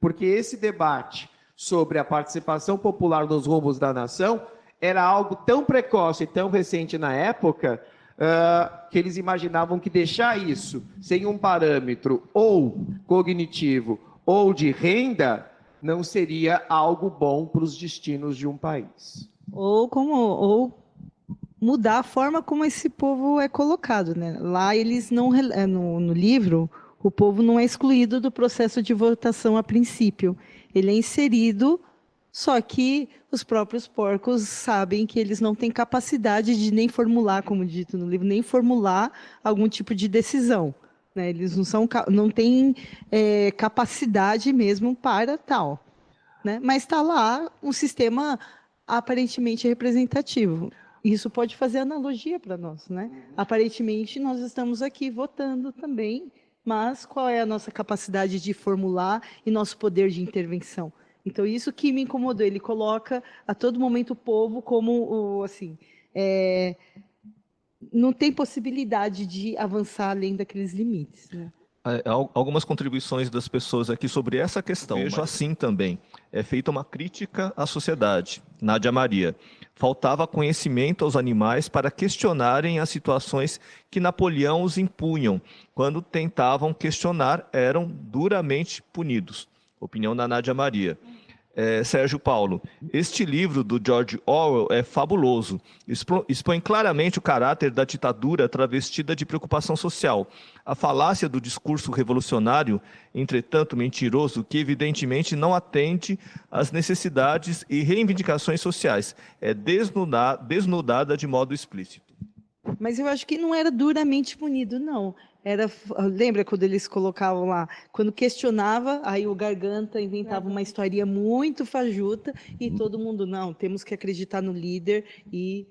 Porque esse debate sobre a participação popular nos rumos da nação era algo tão precoce e tão recente na época, que eles imaginavam que deixar isso sem um parâmetro ou cognitivo ou de renda não seria algo bom para os destinos de um país. Ou mudar a forma como esse povo é colocado, né? Lá eles não, no livro, o povo não é excluído do processo de votação a princípio. Ele é inserido, só que os próprios porcos sabem que eles não têm capacidade de nem formular, como dito no livro, nem formular algum tipo de decisão, né? Eles não têm capacidade mesmo para tal, né? Mas está lá um sistema aparentemente representativo. Isso pode fazer analogia para nós, né? Aparentemente, nós estamos aqui votando também mas qual é a nossa capacidade de formular e nosso poder de intervenção? Então, isso que me incomodou. Ele coloca a todo momento o povo como, assim, não tem possibilidade de avançar além daqueles limites, né? Algumas contribuições das pessoas aqui sobre essa questão. Vejo assim também. É feita uma crítica à sociedade. Nádia Maria. Faltava conhecimento aos animais para questionarem as situações que Napoleão os impunham. Quando tentavam questionar, eram duramente punidos. Opinião da Nádia Maria. Sérgio Paulo, este livro do George Orwell é fabuloso. Expõe claramente o caráter da ditadura travestida de preocupação social. A falácia do discurso revolucionário, entretanto mentiroso, que evidentemente não atende às necessidades e reivindicações sociais, é desnudada de modo explícito. Mas eu acho que não era duramente punido, não. Lembra quando eles colocavam lá, quando questionava, aí o Garganta inventava uma historinha muito fajuta e todo mundo, não, temos que acreditar no líder e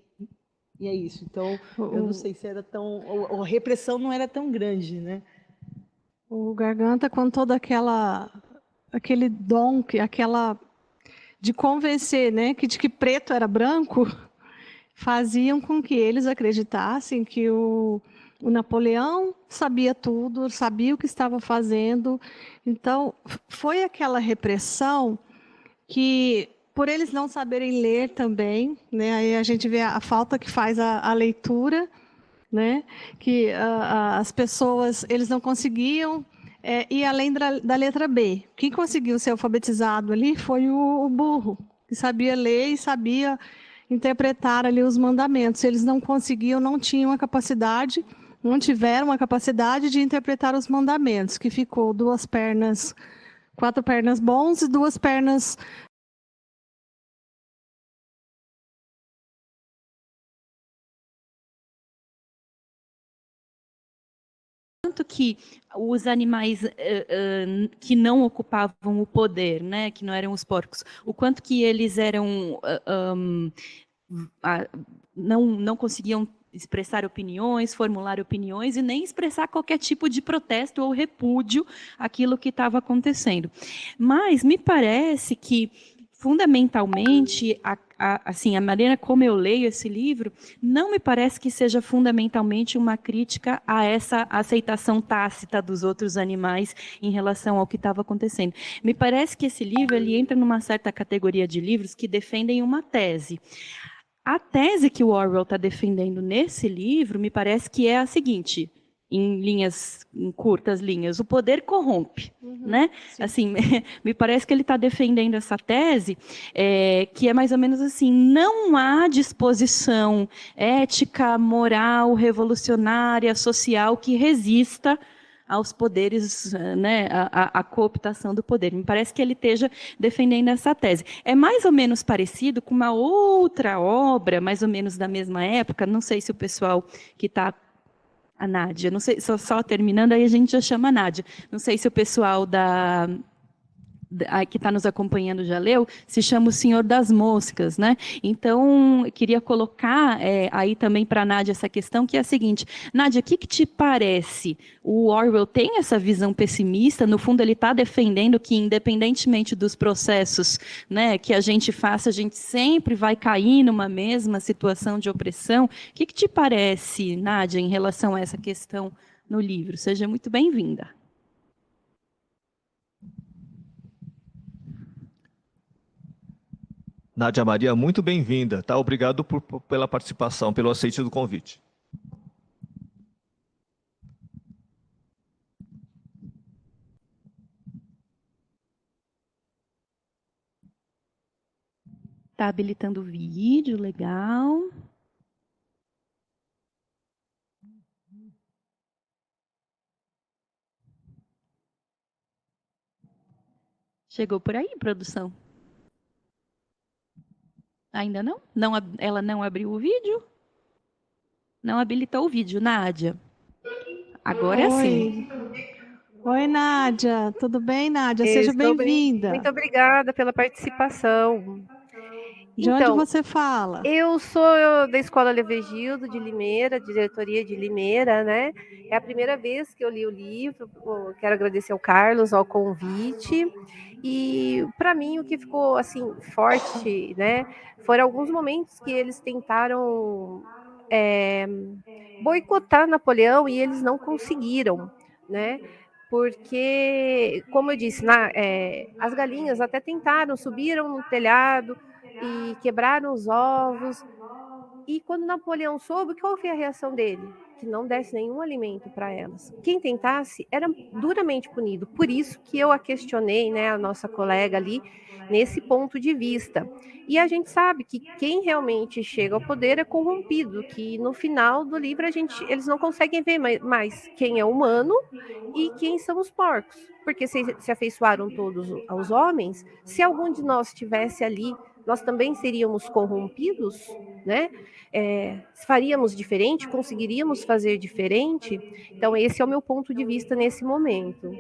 é isso. Então, eu não sei se era tão... A repressão não era tão grande, né? O Garganta, com todo aquele dom, de convencer, né, de que preto era branco, faziam com que eles acreditassem que o Napoleão sabia tudo, sabia o que estava fazendo. Então, foi aquela repressão que, por eles não saberem ler também, né, aí a gente vê a falta que faz a leitura, né, que as pessoas, eles não conseguiam ir além da letra B. Quem conseguiu ser alfabetizado ali foi o burro, que sabia ler e sabia interpretar ali os mandamentos. Eles não conseguiam, não tinham a capacidade, não tiveram a capacidade de interpretar os mandamentos, que ficou 4 pernas bons e 2 pernas... Tanto que os animais que não ocupavam o poder, né, que não eram os porcos, o quanto que eles eram não conseguiam expressar opiniões, formular opiniões e nem expressar qualquer tipo de protesto ou repúdio àquilo que estava acontecendo. Mas me parece que, fundamentalmente, assim, a maneira como eu leio esse livro, não me parece que seja fundamentalmente uma crítica a essa aceitação tácita dos outros animais em relação ao que estava acontecendo. Me parece que esse livro ele entra numa certa categoria de livros que defendem uma tese. A tese que o Orwell está defendendo nesse livro, me parece que é a seguinte, em curtas linhas, o poder corrompe, né? Sim. Assim, me parece que ele está defendendo essa tese, que é mais ou menos assim, não há disposição ética, moral, revolucionária, social que resista aos poderes, né, a cooptação do poder. Me parece que ele esteja defendendo essa tese. É mais ou menos parecido com uma outra obra, mais ou menos da mesma época, não sei se o pessoal que está... A Nádia, não sei, só terminando, aí a gente já chama a Nádia. Não sei se o pessoal que está nos acompanhando já leu, se chama O Senhor das Moscas, né? Então, eu queria colocar aí também para a Nádia essa questão, que é a seguinte: Nádia, o que te parece? O Orwell tem essa visão pessimista? No fundo, ele está defendendo que, independentemente dos processos, né, que a gente faça, a gente sempre vai cair numa mesma situação de opressão. O que te parece, Nádia, em relação a essa questão no livro? Seja muito bem-vinda. Nádia Maria, muito bem-vinda, tá? Obrigado pela participação, pelo aceite do convite. Está habilitando o vídeo, legal. Chegou por aí, produção? Ainda não? Ela não abriu o vídeo? Não habilitou o vídeo, Nádia. Agora sim. Oi, Nádia. Tudo bem, Nádia? Seja bem-vinda. Muito obrigada pela participação. De onde Então, você fala? eu sou da Escola Levegildo de Limeira, diretoria de Limeira, né? É a primeira vez que eu li o livro. Quero agradecer ao Carlos ao convite. E para mim o que ficou assim forte, né? Foram alguns momentos que eles tentaram boicotar Napoleão e eles não conseguiram, né? Porque, como eu disse, as galinhas até tentaram, subiram no telhado e quebraram os ovos. E quando Napoleão soube, qual foi a reação dele? Que não desse nenhum alimento para elas. Quem tentasse era duramente punido. Por isso que eu a questionei, né, a nossa colega ali, nesse ponto de vista. E a gente sabe que quem realmente chega ao poder é corrompido, que no final do livro eles não conseguem ver mais quem é humano e quem são os porcos. Porque se afeiçoaram todos aos homens, se algum de nós estivesse ali, nós também seríamos corrompidos, né? Faríamos diferente? Conseguiríamos fazer diferente? Então, esse é o meu ponto de vista nesse momento.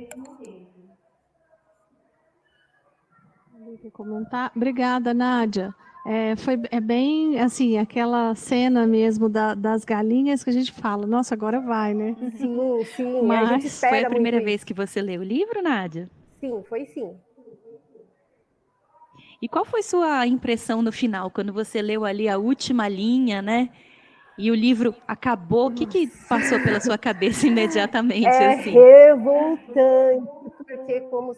Comentar. Obrigada, Nádia. É bem assim, aquela cena mesmo das galinhas que a gente fala, nossa, agora vai, né? Sim, sim, Mas a gente espera Foi a primeira muito vez que você leu o livro, Nádia? Sim, foi sim. E qual foi sua impressão no final, quando você leu ali a última linha, né? E o livro acabou, o que passou pela sua cabeça imediatamente? Assim? Revoltante, porque como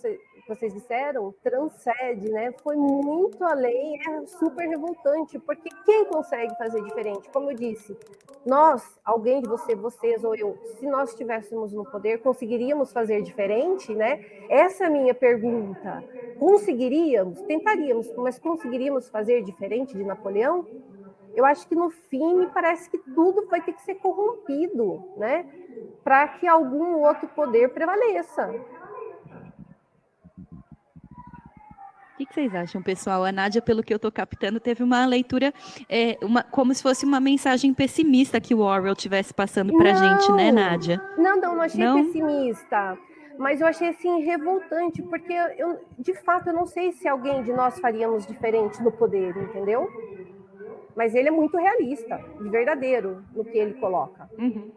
vocês disseram, transcende, né? Foi muito além, é super revoltante, porque quem consegue fazer diferente? Como eu disse, nós, alguém de vocês ou eu, se nós estivéssemos no poder, conseguiríamos fazer diferente, né? Essa é a minha pergunta. Conseguiríamos? Tentaríamos, mas conseguiríamos fazer diferente de Napoleão? Eu acho que no fim me parece que tudo vai ter que ser corrompido, né? Para que algum outro poder prevaleça. O que vocês acham, pessoal? A Nádia, pelo que eu estou captando, teve uma leitura como se fosse uma mensagem pessimista que o Orwell estivesse passando para a gente, né, Nádia? Não achei pessimista. Mas eu achei assim revoltante, porque de fato eu não sei se alguém de nós faríamos diferente no poder, entendeu? Mas ele é muito realista, verdadeiro no que ele coloca. Uhum.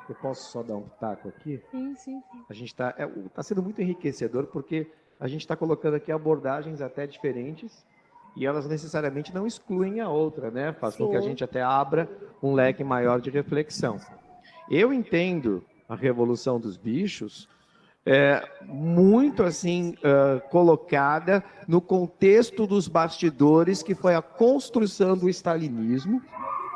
Eu posso só dar um pitaco aqui? Sim. A gente está sendo muito enriquecedor porque a gente está colocando aqui abordagens até diferentes e elas necessariamente não excluem a outra, né? Faz com que a gente até abra um leque maior de reflexão. Eu entendo a Revolução dos Bichos muito assim colocada no contexto dos bastidores que foi a construção do stalinismo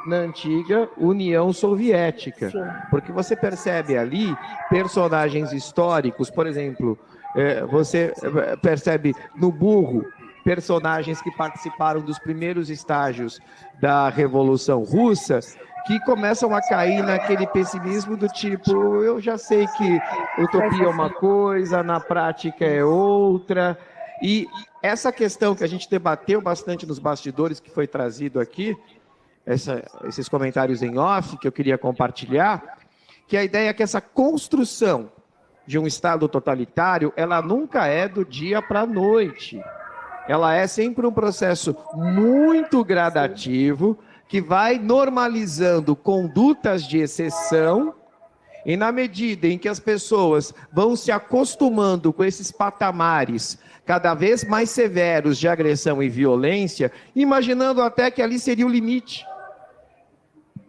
na antiga União Soviética. Sim. Porque você percebe ali personagens históricos, por exemplo, você percebe no Burro personagens que participaram dos primeiros estágios da Revolução Russa, que começam a cair naquele pessimismo do tipo, eu já sei que utopia é uma coisa, na prática é outra. E essa questão que a gente debateu bastante nos bastidores, que foi trazido aqui, esses comentários em off que eu queria compartilhar, que a ideia é que essa construção de um Estado totalitário, ela nunca é do dia para a noite. Ela é sempre um processo muito gradativo, que vai normalizando condutas de exceção, e na medida em que as pessoas vão se acostumando com esses patamares cada vez mais severos de agressão e violência, imaginando até que ali seria o limite.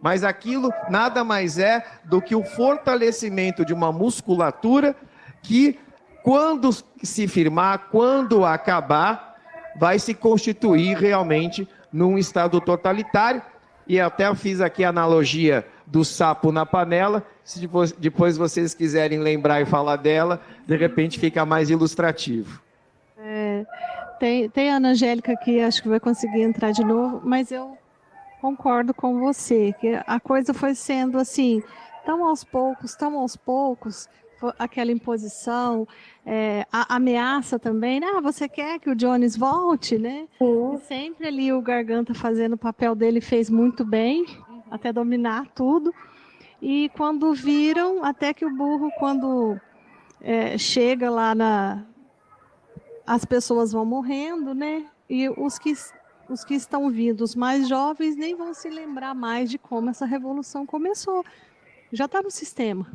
Mas aquilo nada mais é do que o fortalecimento de uma musculatura que, quando se firmar, quando acabar, vai se constituir realmente num Estado totalitário. E até eu fiz aqui a analogia do sapo na panela. Se depois vocês quiserem lembrar e falar dela, de repente fica mais ilustrativo. Tem a Ana Angélica que acho que vai conseguir entrar de novo, mas eu concordo com você, que a coisa foi sendo assim, tão aos poucos, aquela imposição, a ameaça também, né? Você quer que o Jones volte, né? E sempre ali o Garganta fazendo o papel dele, fez muito bem, até dominar tudo. E quando viram, até que o Burro, quando chega lá as pessoas vão morrendo, né? E os que estão vindo, os mais jovens, nem vão se lembrar mais de como essa revolução começou. Já está no sistema.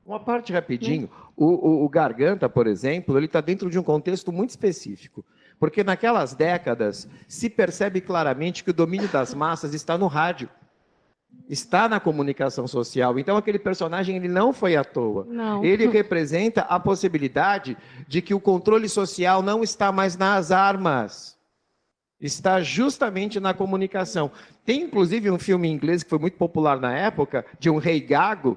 Uma parte rapidinho. O Garganta, por exemplo, ele está dentro de um contexto muito específico. Porque naquelas décadas se percebe claramente que o domínio das massas está no rádio. Está na comunicação social. Então, aquele personagem ele não foi à toa. Não. Ele representa a possibilidade de que o controle social não está mais nas armas. Está justamente na comunicação. Tem, inclusive, um filme em inglês que foi muito popular na época, de um rei gago,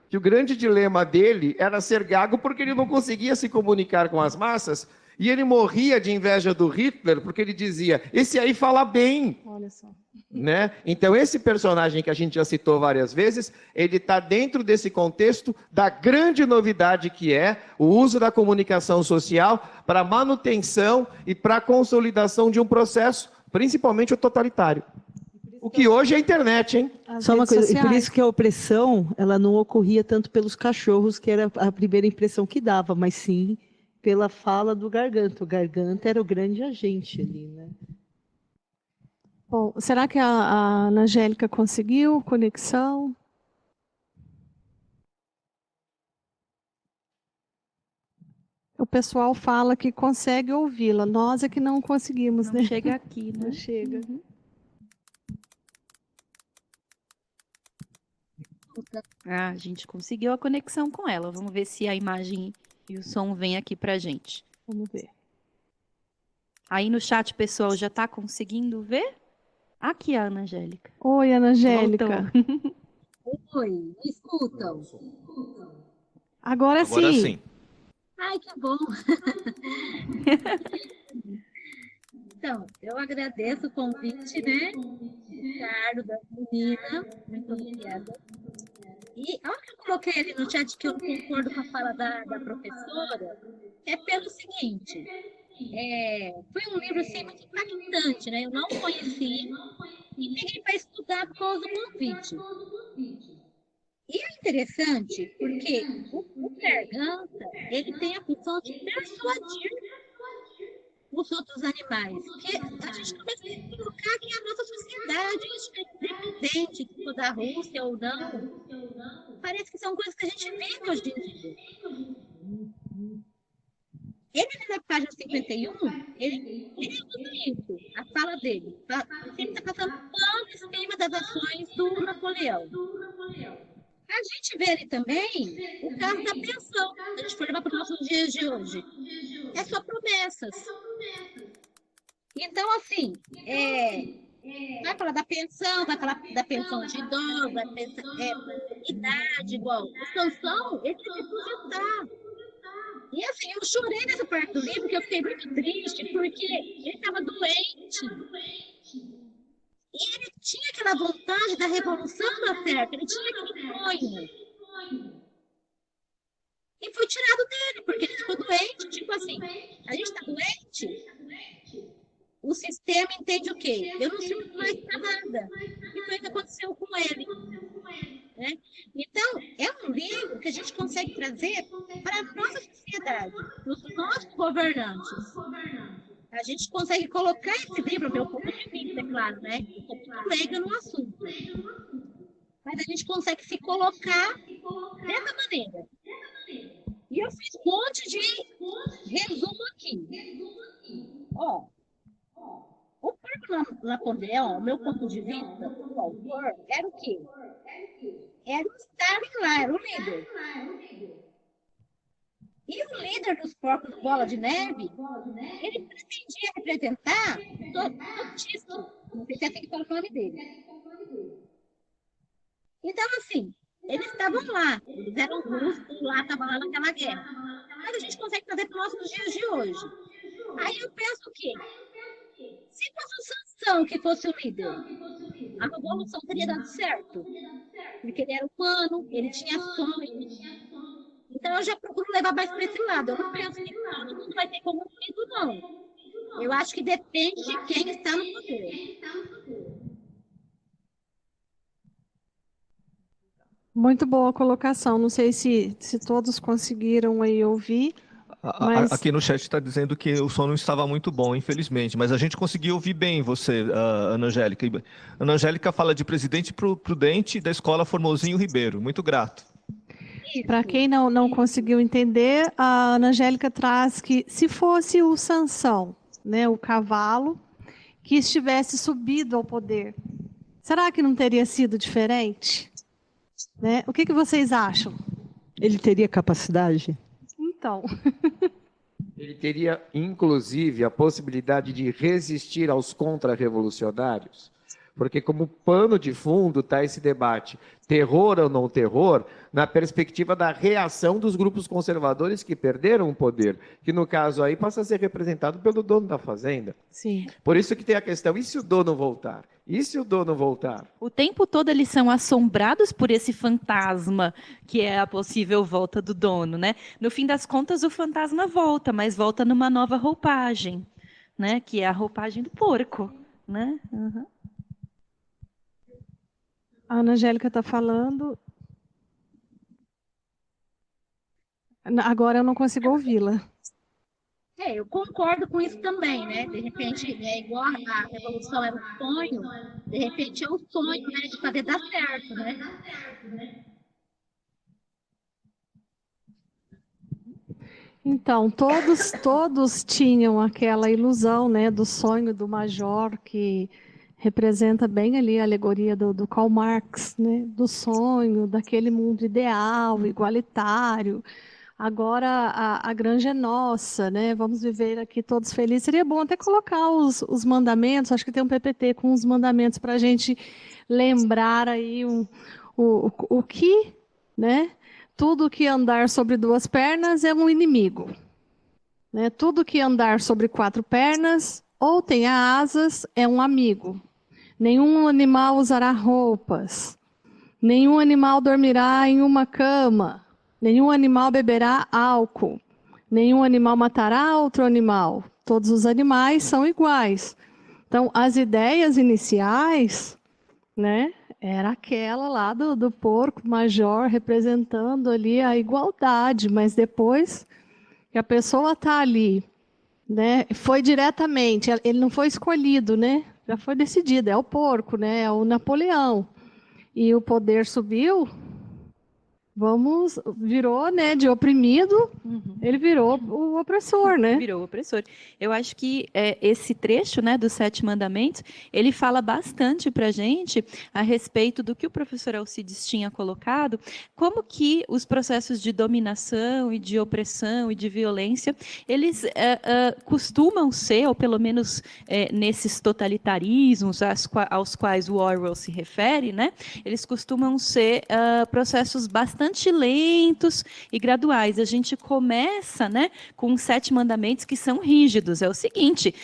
que o grande dilema dele era ser gago porque ele não conseguia se comunicar com as massas, e ele morria de inveja do Hitler, porque ele dizia, esse aí fala bem. Olha só. Né? Então, esse personagem que a gente já citou várias vezes, ele está dentro desse contexto da grande novidade que é o uso da comunicação social para a manutenção e para a consolidação de um processo, principalmente o totalitário. O que hoje é a internet, hein? Só uma coisa, e por isso que a opressão, ela não ocorria tanto pelos cachorros, que era a primeira impressão que dava, mas sim pela fala do Garganta. O Garganta era o grande agente ali, né? Bom, será que a Ana Angélica conseguiu conexão? O pessoal fala que consegue ouvi-la, nós é que não conseguimos, Não né? chega aqui, né? Não chega. Ah, a gente conseguiu a conexão com ela. Vamos ver se a imagem e o som vem aqui pra gente. Vamos ver. Aí no chat, pessoal, já tá conseguindo ver? Aqui a Ana Angélica. Oi, Ana Angélica. Oi, me escutam? Agora Agora sim. sim. Ai, que bom. Então, eu agradeço o convite, né? Ricardo, da menina. Muito obrigada. E a hora que eu coloquei ali no chat que eu concordo com a fala da professora, é pelo seguinte, foi um livro assim, muito impactante, né? Eu não conhecia e peguei para estudar por causa do convite. E é interessante porque o Garganta, ele tem a função de persuadir os outros animais, porque a gente começa a se colocar que a nossa sociedade, independente se for da Rússia ou não, parece que são coisas que a gente vive hoje em dia. Ele, na página 51, ele usa isso, a fala dele. Ele está passando pano em cima das ações do Napoleão. A gente vê ali também o caso da pensão, se a gente for levar para os nossos dias de hoje. É só promessas. Então, assim, vai falar da pensão, vai falar da pensão de idoso, da pensão, idade igual. O Sansão, ele tem que se aposentar. E assim, eu chorei nessa parte do livro, porque eu fiquei muito triste, porque ele estava doente. E ele tinha aquela vontade da revolução da terra, ele tinha aquele sonho. E foi tirado dele, porque ele ficou doente. Tipo assim, a gente está doente, o sistema entende o quê? Eu não sirvo mais para nada. E foi o que aconteceu com ele. Né? Então, é um livro que a gente consegue trazer para a nossa sociedade, para os nossos governantes. A gente consegue colocar esse livro, meu ponto de vista, é claro, né? Eu sou muito leiga no assunto. Mas a gente consegue se colocar dessa maneira. E eu fiz um monte de resumo aqui. Ó, o próprio Napoleão, o meu ponto de vista, do autor, era o quê? Era o Stalin lá, era o líder. E o líder dos porcos Bola de Neve, ele pretendia representar Trotsky, não sei se é assim que fala o nome dele. Então, assim, eles estavam lá, eles eram russos, lá, estavam lá naquela guerra. Mas a gente consegue trazer para os nossos dias de hoje. Aí eu penso o quê? Se fosse o Sansão que fosse o líder, a revolução teria dado certo. Porque ele era humano, ele tinha sonhos. Então eu já procuro levar mais para esse lado. Eu não penso que todo mundo vai ter como filho, não. Eu acho que depende de quem está no poder. Muito boa colocação. Não sei se todos conseguiram aí ouvir. Mas Aqui no chat está dizendo que o som não estava muito bom, infelizmente, mas a gente conseguiu ouvir bem você, Ana Angélica. Ana Angélica fala de Presidente Prudente da Escola Formosinho Ribeiro. Muito grato. para quem não conseguiu entender, a Ana Angélica traz que se fosse o Sansão, né, o cavalo, que estivesse subido ao poder, será que não teria sido diferente? Né? O que vocês acham? Ele teria capacidade? Então, Ele teria, inclusive, a possibilidade de resistir aos contra-revolucionários, porque como pano de fundo está esse debate, terror ou não terror, na perspectiva da reação dos grupos conservadores que perderam o poder, que no caso aí passa a ser representado pelo dono da fazenda. sim. Por isso que tem a questão, e se o dono voltar? E se o dono voltar? O tempo todo eles são assombrados por esse fantasma que é a possível volta do dono, né? No fim das contas, o fantasma volta, mas volta numa nova roupagem, né? Que é a roupagem do porco, né? Uhum. A Ana Angélica está falando. Agora eu não consigo ouvi-la. Eu concordo com isso também, né? De repente, é igual a revolução era um sonho, de repente é o sonho, né, de fazer dar certo, né? Então, todos tinham aquela ilusão, né, do sonho do major, que representa bem ali a alegoria do Karl Marx, né, do sonho, daquele mundo ideal, igualitário. Agora a granja é nossa, né? Vamos viver aqui todos felizes. Seria bom até colocar os mandamentos, acho que tem um PPT com os mandamentos para a gente lembrar aí o que, né? Tudo que andar sobre duas pernas é um inimigo. Né? Tudo que andar sobre quatro pernas ou tem asas é um amigo. Nenhum animal usará roupas. Nenhum animal dormirá em uma cama. Nenhum animal beberá álcool. Nenhum animal matará outro animal. Todos os animais são iguais. Então, as ideias iniciais, né, era aquela lá do porco major representando ali a igualdade, mas depois que a pessoa está ali, né, foi diretamente, ele não foi escolhido, né, já foi decidido, é o porco, né, é o Napoleão, e o poder subiu, virou, né, de oprimido, ele virou o opressor, né? Virou opressor. Eu acho que esse trecho, né, dos Sete Mandamentos, ele fala bastante para a gente a respeito do que o professor Alcides tinha colocado, como que os processos de dominação e de opressão e de violência, eles costumam ser, ou pelo menos nesses totalitarismos aos quais o Orwell se refere, né, eles costumam ser processos bastante lentos e graduais. A gente começa, né, com 7 mandamentos que são rígidos. É o seguinte,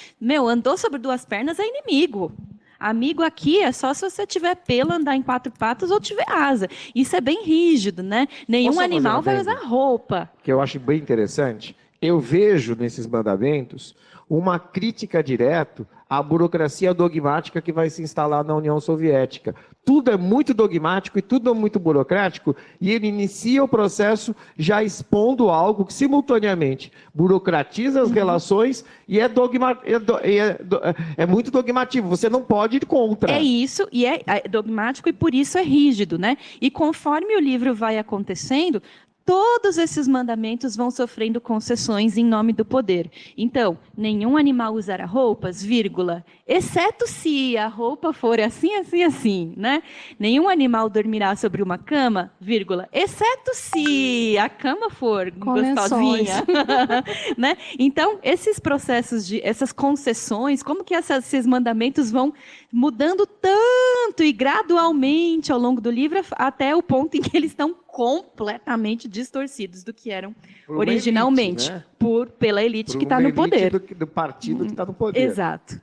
andou sobre duas pernas é inimigo. Amigo aqui é só se você tiver pelo, andar em 4 patas ou tiver asa. Isso é bem rígido, né? Nenhum animal vai usar roupa. Que eu acho bem interessante. Eu vejo nesses mandamentos uma crítica direta à burocracia dogmática que vai se instalar na União Soviética. Tudo é muito dogmático e tudo é muito burocrático, e ele inicia o processo já expondo algo que simultaneamente burocratiza as relações e é muito dogmativo. Você não pode ir contra. É isso, e é dogmático e por isso é rígido, né? E conforme o livro vai acontecendo, todos esses mandamentos vão sofrendo concessões em nome do poder. Então, nenhum animal usará roupas, vírgula, exceto se a roupa for assim, assim, assim, né? Nenhum animal dormirá sobre uma cama, vírgula, exceto se a cama for gostosinha, né? Então, esses processos essas concessões, como que esses mandamentos vão mudando tanto e gradualmente ao longo do livro até o ponto em que eles estão completamente distorcidos do que eram originalmente, elite, né? Pela elite que está no poder. Do partido que está no poder. Exato.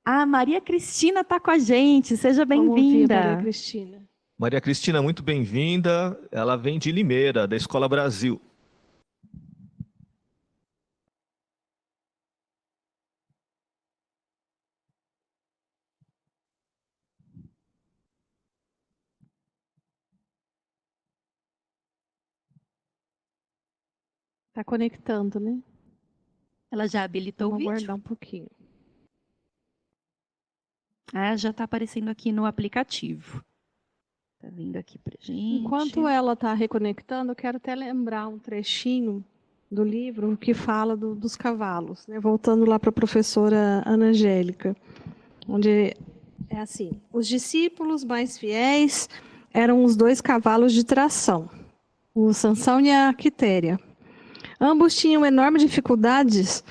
A Maria Cristina está com a gente, seja bem-vinda. Maria Cristina. Maria Cristina, muito bem-vinda. Ela vem de Limeira, da Escola Brasil. Está conectando, né? Ela já habilitou o Vamos vídeo? aguardar um pouquinho. Ah, já está aparecendo aqui no aplicativo. Está vindo aqui para gente. Enquanto ela está reconectando, eu quero até lembrar um trechinho do livro que fala dos cavalos, né? Voltando lá para a professora Ana Angélica, onde é assim: os discípulos mais fiéis eram os 2 cavalos de tração, o Sansão e a Quitéria. Ambos tinham enormes dificuldades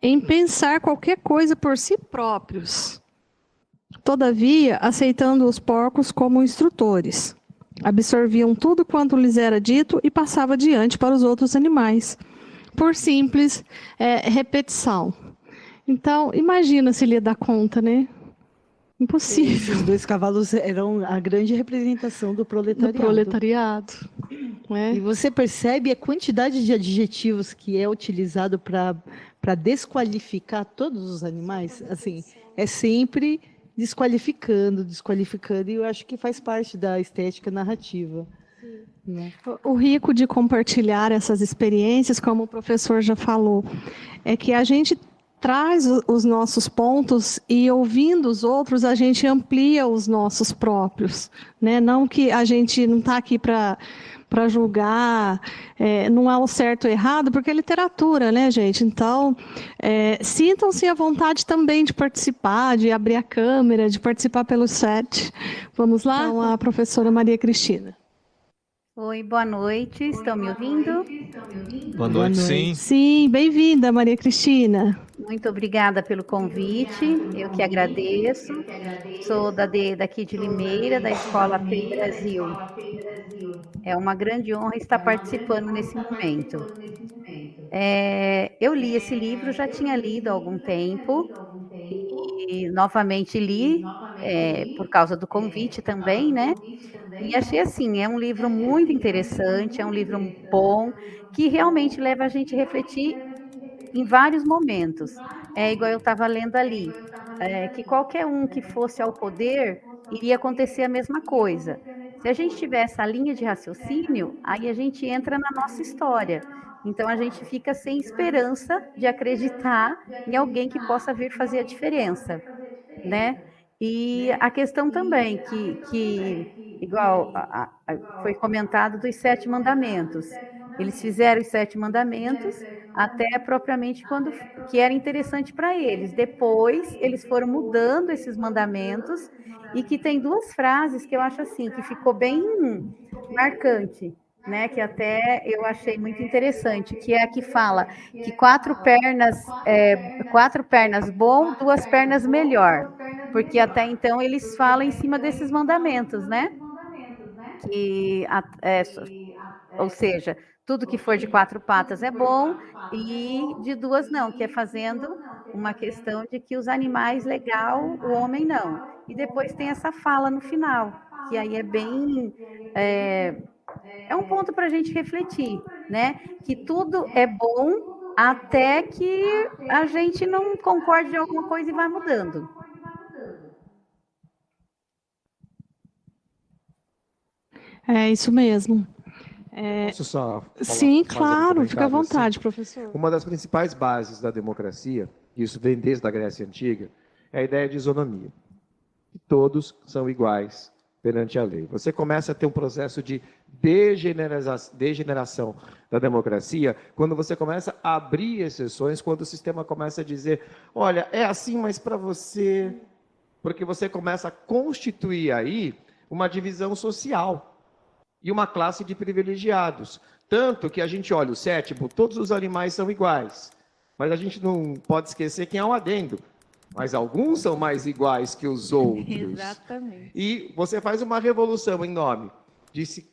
em pensar qualquer coisa por si próprios. Todavia, aceitando os porcos como instrutores, absorviam tudo quanto lhes era dito e passavam adiante para os outros animais, por simples repetição. Então, imagina se ele ia dar conta, né? Impossível. Esses 2 cavalos eram a grande representação do Do proletariado. proletariado. Né? E você percebe a quantidade de adjetivos que é utilizado para desqualificar todos os animais? Assim, é sempre desqualificando, e eu acho que faz parte da estética narrativa. Né? O rico de compartilhar essas experiências, como o professor já falou, é que a gente traz os nossos pontos e, ouvindo os outros, a gente amplia os nossos próprios. Né? Não que a gente não está aqui para julgar, não há o certo ou errado, porque é literatura, né, gente? Então, sintam-se à vontade também de participar, de abrir a câmera, de participar pelo chat. Vamos lá? Então, a professora Maria Cristina. Oi, boa noite, estão me ouvindo? Boa noite, sim. Sim, bem-vinda, Maria Cristina. Muito obrigada pelo convite, eu que agradeço. Sou daqui de Limeira, da Escola PEI Brasil. É uma grande honra estar participando nesse momento. Eu li esse livro, já tinha lido há algum tempo, e novamente li, por causa do convite também, né? E achei assim, é um livro muito interessante, é um livro bom, que realmente leva a gente a refletir em vários momentos. É igual eu estava lendo ali, que qualquer um que fosse ao poder, iria acontecer a mesma coisa. Se a gente tiver essa linha de raciocínio, aí a gente entra na nossa história. Então, a gente fica sem esperança de acreditar em alguém que possa vir fazer a diferença, né? E a questão também, que igual foi comentado dos 7 mandamentos. Eles fizeram os 7 mandamentos até propriamente quando que era interessante para eles. Depois, eles foram mudando esses mandamentos e que tem 2 frases que eu acho assim, que ficou bem marcante, né? Que até eu achei muito interessante, que é a que fala que 4 pernas bom, 2 pernas melhor. Porque até então eles falam em cima desses mandamentos, né? Ou seja, tudo que for de 4 patas é bom e de 2 não, que é fazendo uma questão de que os animais legal, o homem não. E depois tem essa fala no final, que aí é bem... É um ponto para a gente refletir, né? Que tudo é bom até que a gente não concorde em alguma coisa e vai mudando. É isso mesmo. Posso só falar, sim, claro, um fica à vontade, assim? professor. Uma das principais bases da democracia, isso vem desde a Grécia Antiga, é a ideia de isonomia. Todos são iguais perante a lei. Você começa a ter um processo de degeneração da democracia quando você começa a abrir exceções, quando o sistema começa a dizer, olha, é assim, mas para você... Porque você começa a constituir aí uma divisão social e uma classe de privilegiados. Tanto que a gente olha o 7º, todos os animais são iguais. Mas a gente não pode esquecer que há um adendo. Mas alguns são mais iguais que os outros. Exatamente. E você faz uma revolução em nome de se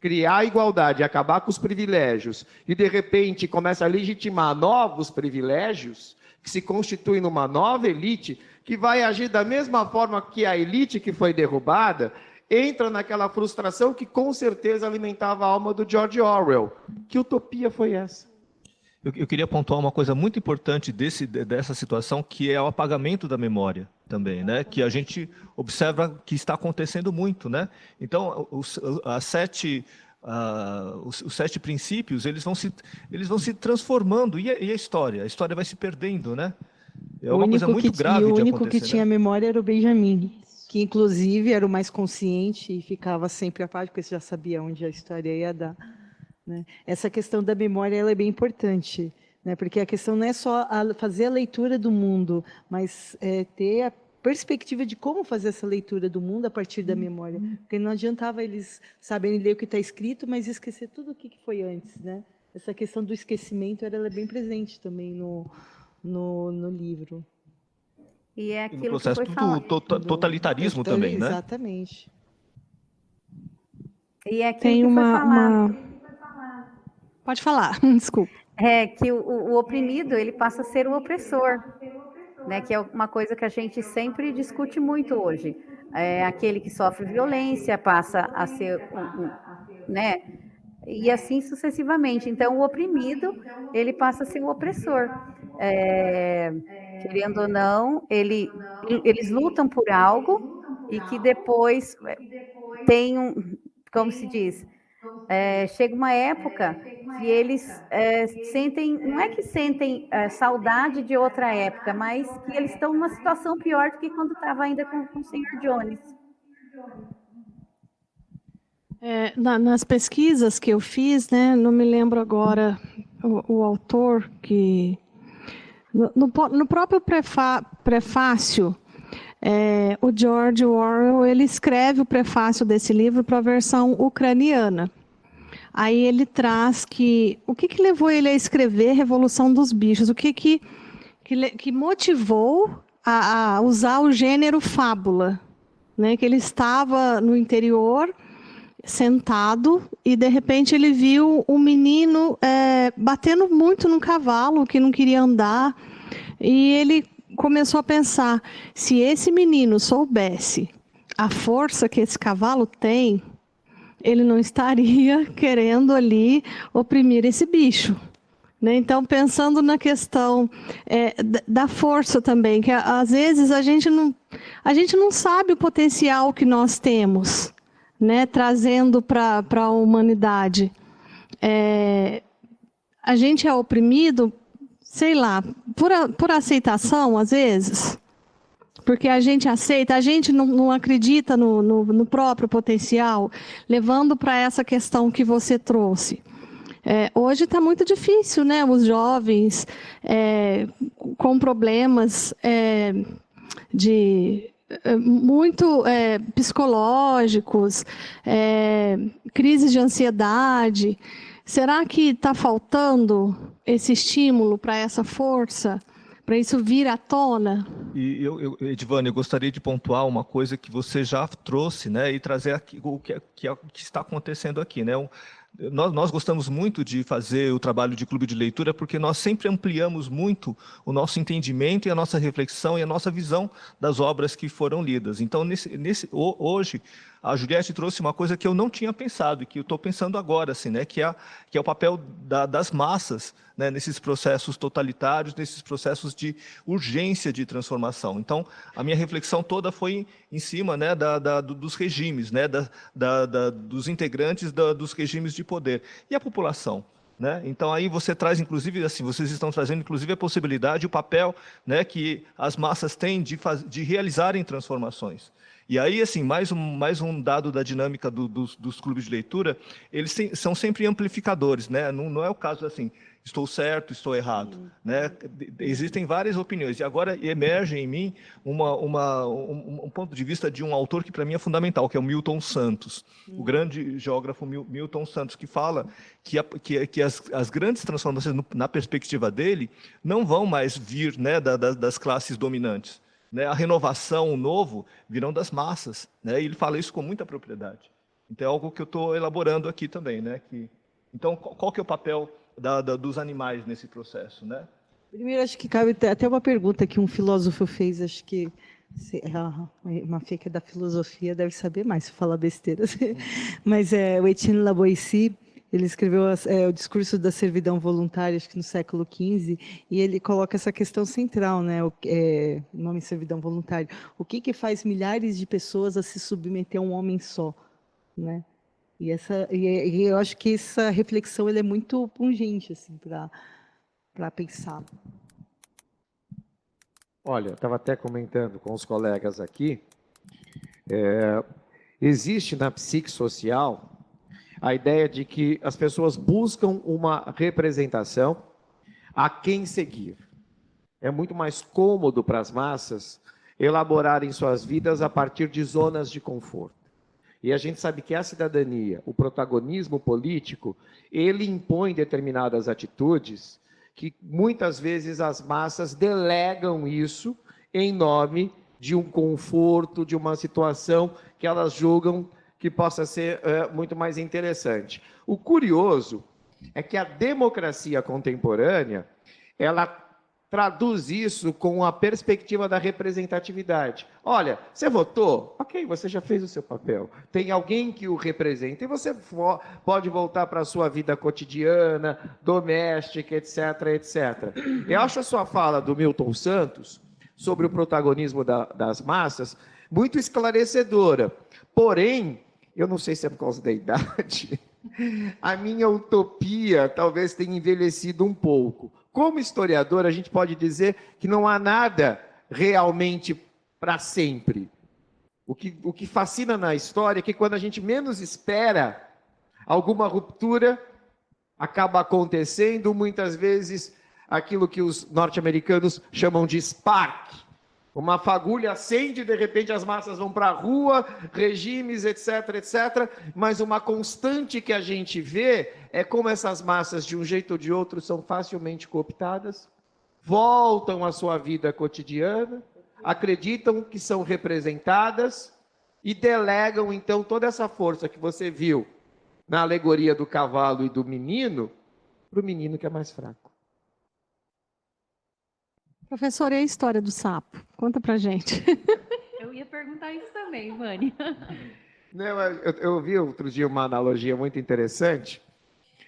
criar a igualdade, acabar com os privilégios, e de repente começa a legitimar novos privilégios, que se constituem numa nova elite, que vai agir da mesma forma que a elite que foi derrubada, entra naquela frustração que com certeza alimentava a alma do George Orwell. Que utopia foi essa? Eu queria pontuar uma coisa muito importante dessa situação, que é o apagamento da memória também, né? Que a gente observa que está acontecendo muito, né? Então, as 7 os 7 princípios, eles vão se transformando, e a história? A história vai se perdendo, né? É uma coisa muito grave de acontecer. O único que tinha memória era o Benjamin, que inclusive era o mais consciente e ficava sempre a par, porque você já sabia onde a história ia dar, né? Essa questão da memória ela é bem importante, né? Porque a questão não é só fazer a leitura do mundo, mas ter a perspectiva de como fazer essa leitura do mundo a partir da memória. Porque não adiantava eles saberem ler o que está escrito, mas esquecer tudo o que foi antes, né? Essa questão do esquecimento ela é bem presente também no livro. E é E aquilo no processo que foi falado. do totalitarismo também, né? Exatamente. E é aquilo Tem que foi uma... falado. Pode falar, desculpa. É que o oprimido, ele passa a ser o opressor, né? Que é uma coisa que a gente sempre discute muito hoje. Aquele que sofre violência passa a ser, né? E assim sucessivamente. Então, o oprimido, ele passa a ser o opressor. Querendo ou não, eles lutam por algo e que depois tem como se diz, chega uma época que eles sentem, não é que sentem saudade de outra época, mas que eles estão numa situação pior do que quando estava ainda com o Sr. Jones. Nas pesquisas que eu fiz, né, não me lembro agora o autor que... No próprio prefácio, o George Orwell ele escreve o prefácio desse livro para a versão ucraniana. Aí ele traz o que levou ele a escrever Revolução dos Bichos, o que motivou a usar o gênero fábula, né? Que ele estava no interior, sentado, e de repente ele viu um menino batendo muito num cavalo que não queria andar, e ele começou a pensar, se esse menino soubesse a força que esse cavalo tem, ele não estaria querendo ali oprimir esse bicho, né? Então, pensando na questão da força também, que às vezes a gente não sabe o potencial que nós temos, né, trazendo para a humanidade. A gente é oprimido, sei lá, por aceitação, às vezes, porque a gente aceita, a gente não acredita no próprio potencial, levando para essa questão que você trouxe. Hoje está muito difícil, né? Os jovens com problemas muito psicológicos, crises de ansiedade. Será que está faltando esse estímulo para essa força, para isso vir à tona? E Edivane, eu gostaria de pontuar uma coisa que você já trouxe, né, e trazer aqui, o que está acontecendo aqui, né? Nós gostamos muito de fazer o trabalho de clube de leitura porque nós sempre ampliamos muito o nosso entendimento e a nossa reflexão e a nossa visão das obras que foram lidas. Então, hoje, a Juliette trouxe uma coisa que eu não tinha pensado e que eu estou pensando agora, assim, né, que é o papel das massas, né, nesses processos totalitários, nesses processos de urgência de transformação. Então, a minha reflexão toda foi em cima, né, dos regimes, né, dos integrantes dos regimes de poder. E a população? Né? Então, aí você traz, inclusive, assim, vocês estão trazendo, inclusive, a possibilidade, o papel, né, que as massas têm de realizarem transformações. E aí, assim, mais um dado da dinâmica dos clubes de leitura, eles são sempre amplificadores, né? Não é o caso assim, estou certo, estou errado, né? Existem várias opiniões, e agora emerge em mim um ponto de vista de um autor que para mim é fundamental, que é o Milton Santos, o grande geógrafo Milton Santos, que fala que as grandes transformações, na perspectiva dele, não vão mais vir, né, das classes dominantes. Né, a renovação, o novo, virão das massas, né, e ele fala isso com muita propriedade. Então é algo que eu estou elaborando aqui também, né? Então, qual que é o papel dos animais nesse processo, né? Primeiro, acho que cabe até uma pergunta que um filósofo fez, acho que uma que é da filosofia deve saber mais se falar besteira, mas o Etienne Lavoisier, ele escreveu o discurso da servidão voluntária, acho que no século XV, e ele coloca essa questão central, né? O nome servidão voluntária. O que faz milhares de pessoas a se submeter a um homem só, né? E eu acho que essa reflexão ela é muito pungente assim, para pensar. Olha, eu estava até comentando com os colegas aqui, existe na psique social a ideia de que as pessoas buscam uma representação a quem seguir. É muito mais cômodo para as massas elaborarem suas vidas a partir de zonas de conforto. E a gente sabe que a cidadania, o protagonismo político, ele impõe determinadas atitudes que muitas vezes as massas delegam isso em nome de um conforto, de uma situação que elas julgam que possa ser muito mais interessante. O curioso é que a democracia contemporânea, ela traduz isso com a perspectiva da representatividade. Olha, você votou? Ok, você já fez o seu papel. Tem alguém que o representa e você pode voltar para a sua vida cotidiana, doméstica, etc, etc. Eu acho a sua fala do Milton Santos sobre o protagonismo das massas muito esclarecedora. Porém, eu não sei se é por causa da idade, a minha utopia talvez tenha envelhecido um pouco. Como historiador, a gente pode dizer que não há nada realmente para sempre. O que fascina na história é que quando a gente menos espera, alguma ruptura acaba acontecendo, muitas vezes aquilo que os norte-americanos chamam de spark. Uma fagulha acende, de repente as massas vão para a rua, regimes, etc, etc. Mas uma constante que a gente vê é como essas massas, de um jeito ou de outro, são facilmente cooptadas, voltam à sua vida cotidiana, acreditam que são representadas e delegam, então, toda essa força que você viu na alegoria do cavalo e do menino, para o menino que é mais fraco. Professora, e a história do sapo? Conta pra gente. Eu ia perguntar isso também, Vânia. Não, eu vi outro dia uma analogia muito interessante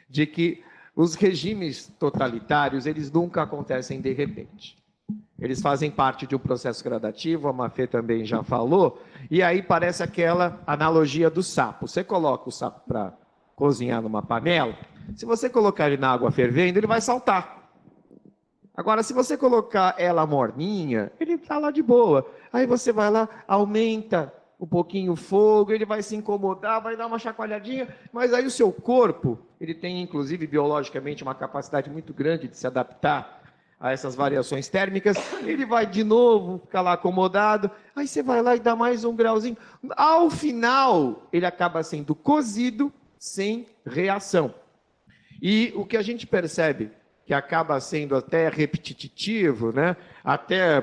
de que os regimes totalitários, eles nunca acontecem de repente. Eles fazem parte de um processo gradativo, a Mafê também já falou, e aí parece aquela analogia do sapo. Você coloca o sapo para cozinhar numa panela, se você colocar ele na água fervendo, ele vai saltar. Agora, se você colocar ela morninha, ele está lá de boa. Aí você vai lá, aumenta um pouquinho o fogo, ele vai se incomodar, vai dar uma chacoalhadinha, mas aí o seu corpo, ele tem, inclusive, biologicamente, uma capacidade muito grande de se adaptar a essas variações térmicas, ele vai de novo ficar lá acomodado, aí você vai lá e dá mais um grauzinho. Ao final, ele acaba sendo cozido sem reação. E o que a gente percebe, que acaba sendo até repetitivo, né? Até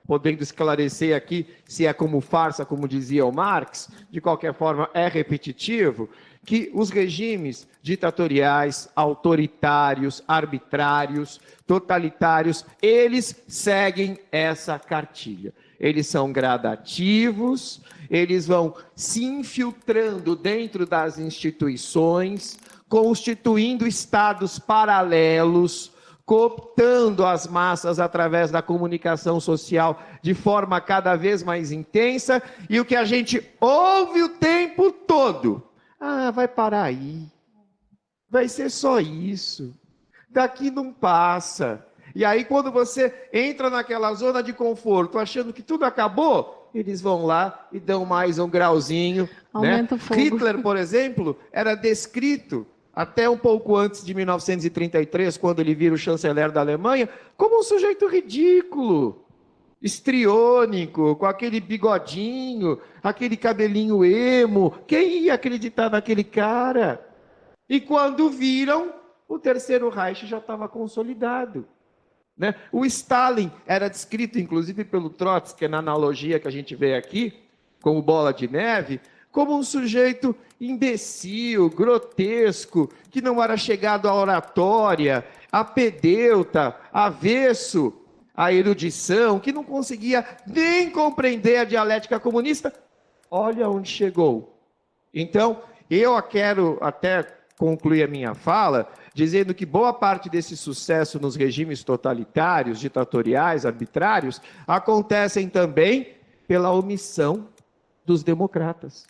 podendo esclarecer aqui se é como farsa, como dizia o Marx, de qualquer forma é repetitivo, que os regimes ditatoriais, autoritários, arbitrários, totalitários, eles seguem essa cartilha. Eles são gradativos, eles vão se infiltrando dentro das instituições, constituindo estados paralelos, cooptando as massas através da comunicação social de forma cada vez mais intensa, e o que a gente ouve o tempo todo, vai parar aí, vai ser só isso, daqui não passa. E aí quando você entra naquela zona de conforto, achando que tudo acabou, eles vão lá e dão mais um grauzinho. Aumenta o fogo. Hitler, por exemplo, era descrito até um pouco antes de 1933, quando ele vira o chanceler da Alemanha, como um sujeito ridículo, estriônico, com aquele bigodinho, aquele cabelinho emo. Quem ia acreditar naquele cara? E quando viram, o Terceiro Reich já estava consolidado. Né? O Stalin era descrito, inclusive, pelo Trotsky, na analogia que a gente vê aqui, como bola de neve, como um sujeito imbecil, grotesco, que não era chegado à oratória, apedeuta, avesso à erudição, que não conseguia nem compreender a dialética comunista. Olha onde chegou. Então, eu quero até concluir a minha fala dizendo que boa parte desse sucesso nos regimes totalitários, ditatoriais, arbitrários, acontecem também pela omissão dos democratas.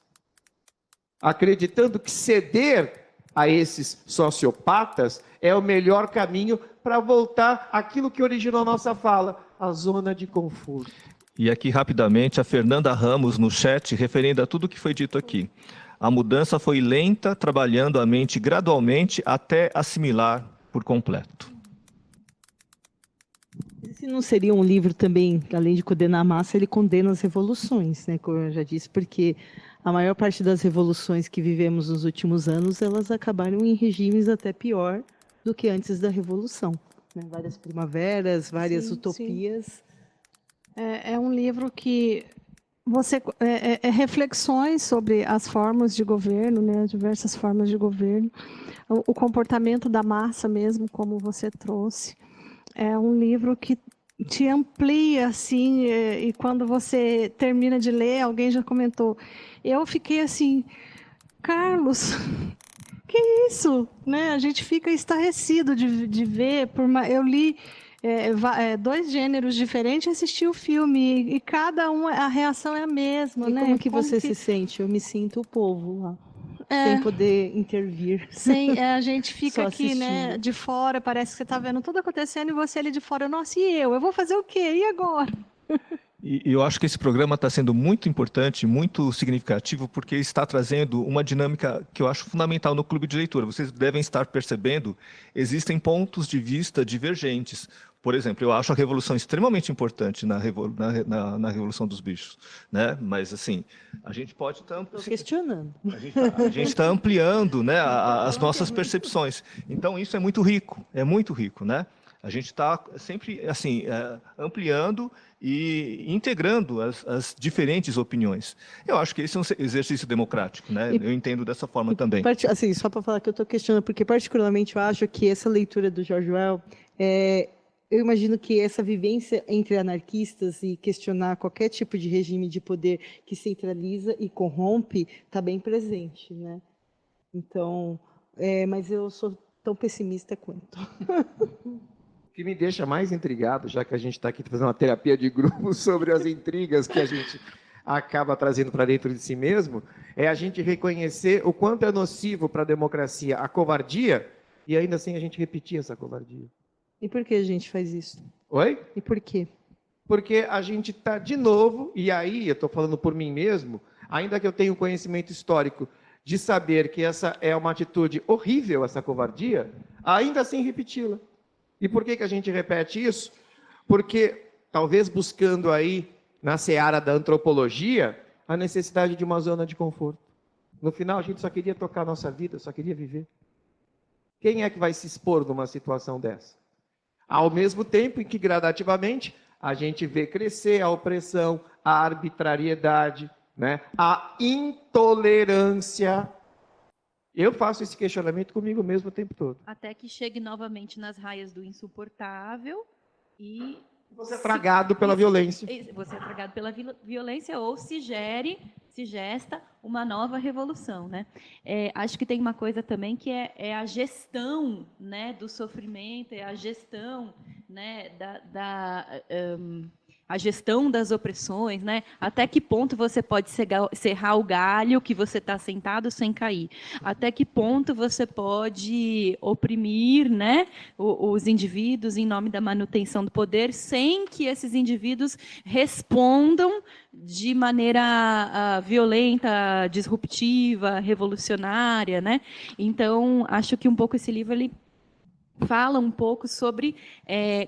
acreditando que ceder a esses sociopatas é o melhor caminho para voltar àquilo que originou a nossa fala, a zona de conforto. E aqui, rapidamente, a Fernanda Ramos, no chat, referindo a tudo que foi dito aqui. A mudança foi lenta, trabalhando a mente gradualmente até assimilar por completo. Esse não seria um livro também, além de condenar a massa, ele condena as revoluções, né? Como eu já disse, porque a maior parte das revoluções que vivemos nos últimos anos, elas acabaram em regimes até pior do que antes da Revolução, né? Várias primaveras, várias utopias. Sim. É um livro que você reflexões sobre as formas de governo, né? Diversas formas de governo, o comportamento da massa mesmo, como você trouxe. É um livro que te amplia, assim, e quando você termina de ler, alguém já comentou, eu fiquei assim, Carlos, que isso? Né? A gente fica estarrecido de ver, eu li 2 gêneros diferentes e assisti o filme, e cada um, a reação é a mesma. E né? como que você se sente? Eu me sinto o povo lá. É. Sem poder intervir. A gente fica Só aqui, né, assistindo. de fora, parece que você está vendo tudo acontecendo e você ali de fora, nossa, e eu? Eu vou fazer o quê? E agora? E eu acho que esse programa está sendo muito importante, muito significativo, porque está trazendo uma dinâmica que eu acho fundamental no clube de leitura. Vocês devem estar percebendo, existem pontos de vista divergentes. Por exemplo, eu acho a revolução extremamente importante na Revolução dos Bichos, né? Mas, assim, a gente pode estar... Estou questionando. A gente está ampliando, né, as nossas percepções. Então, isso é muito rico, né? A gente está sempre, assim, ampliando e integrando as diferentes opiniões. Eu acho que esse é um exercício democrático, né? Eu entendo dessa forma também. Assim, só para falar que eu estou questionando, porque particularmente eu acho que essa leitura do George Orwell, eu imagino que essa vivência entre anarquistas e questionar qualquer tipo de regime de poder que centraliza e corrompe está bem presente, né? Então, mas eu sou tão pessimista quanto. O que me deixa mais intrigado, já que a gente está aqui fazendo uma terapia de grupo sobre as intrigas que a gente acaba trazendo para dentro de si mesmo, é a gente reconhecer o quanto é nocivo para a democracia a covardia e ainda assim a gente repetir essa covardia. E por que a gente faz isso? Oi? E por quê? Porque a gente está, de novo, e aí eu estou falando por mim mesmo, ainda que eu tenha um conhecimento histórico de saber que essa é uma atitude horrível, essa covardia, ainda assim repeti-la. E por que a gente repete isso? Porque, talvez buscando aí, na seara da antropologia, a necessidade de uma zona de conforto. No final, a gente só queria tocar a nossa vida, só queria viver. Quem é que vai se expor numa situação dessa? Ao mesmo tempo em que, gradativamente, a gente vê crescer a opressão, a arbitrariedade, né? A intolerância. Eu faço esse questionamento comigo mesmo o tempo todo. Até que chegue novamente nas raias do insuportável e... Você é tragado pela violência. Você é tragado pela violência ou se gesta uma nova revolução, né? Acho que tem uma coisa também que é a gestão, né, do sofrimento, é a gestão, né, a gestão das opressões, né? Até que ponto você pode serrar o galho que você está sentado sem cair? Até que ponto você pode oprimir, né, os indivíduos em nome da manutenção do poder sem que esses indivíduos respondam de maneira violenta, disruptiva, revolucionária, né? Então, acho que um pouco esse livro ele fala um pouco sobre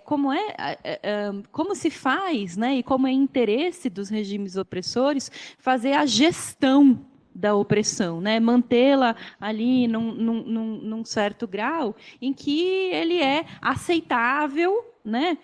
como se faz, né, e como é interesse dos regimes opressores fazer a gestão da opressão, né, mantê-la ali num certo grau em que ele é aceitável, né,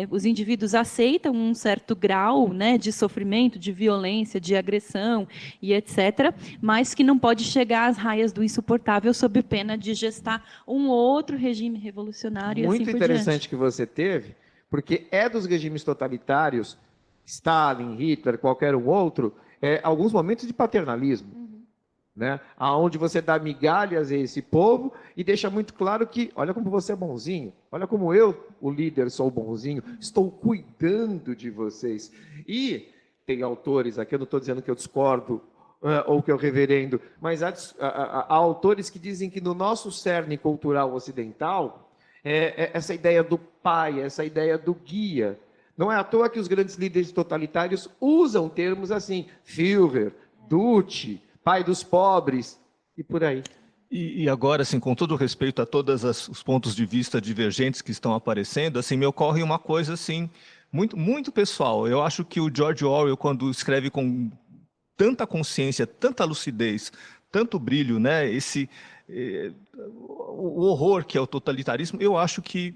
os indivíduos aceitam um certo grau, né, de sofrimento, de violência, de agressão e etc., mas que não pode chegar às raias do insuportável sob pena de gestar um outro regime revolucionário. Muito e assim interessante por diante. que você teve, porque é dos regimes totalitários, Stalin, Hitler, qualquer um outro, alguns momentos de paternalismo. Né? Onde você dá migalhas a esse povo e deixa muito claro que, olha como você é bonzinho, olha como eu, o líder, sou bonzinho, estou cuidando de vocês. E tem autores, aqui eu não estou dizendo que eu discordo ou que é o reverendo, mas há autores que dizem que no nosso cerne cultural ocidental, essa ideia do pai, essa ideia do guia. Não é à toa que os grandes líderes totalitários usam termos assim, Führer, Duce, pai dos pobres, e por aí. E agora, assim, com todo respeito a todos os pontos de vista divergentes que estão aparecendo, assim, me ocorre uma coisa assim, muito, muito pessoal. Eu acho que o George Orwell, quando escreve com tanta consciência, tanta lucidez, tanto brilho, né, o horror que é o totalitarismo, eu acho que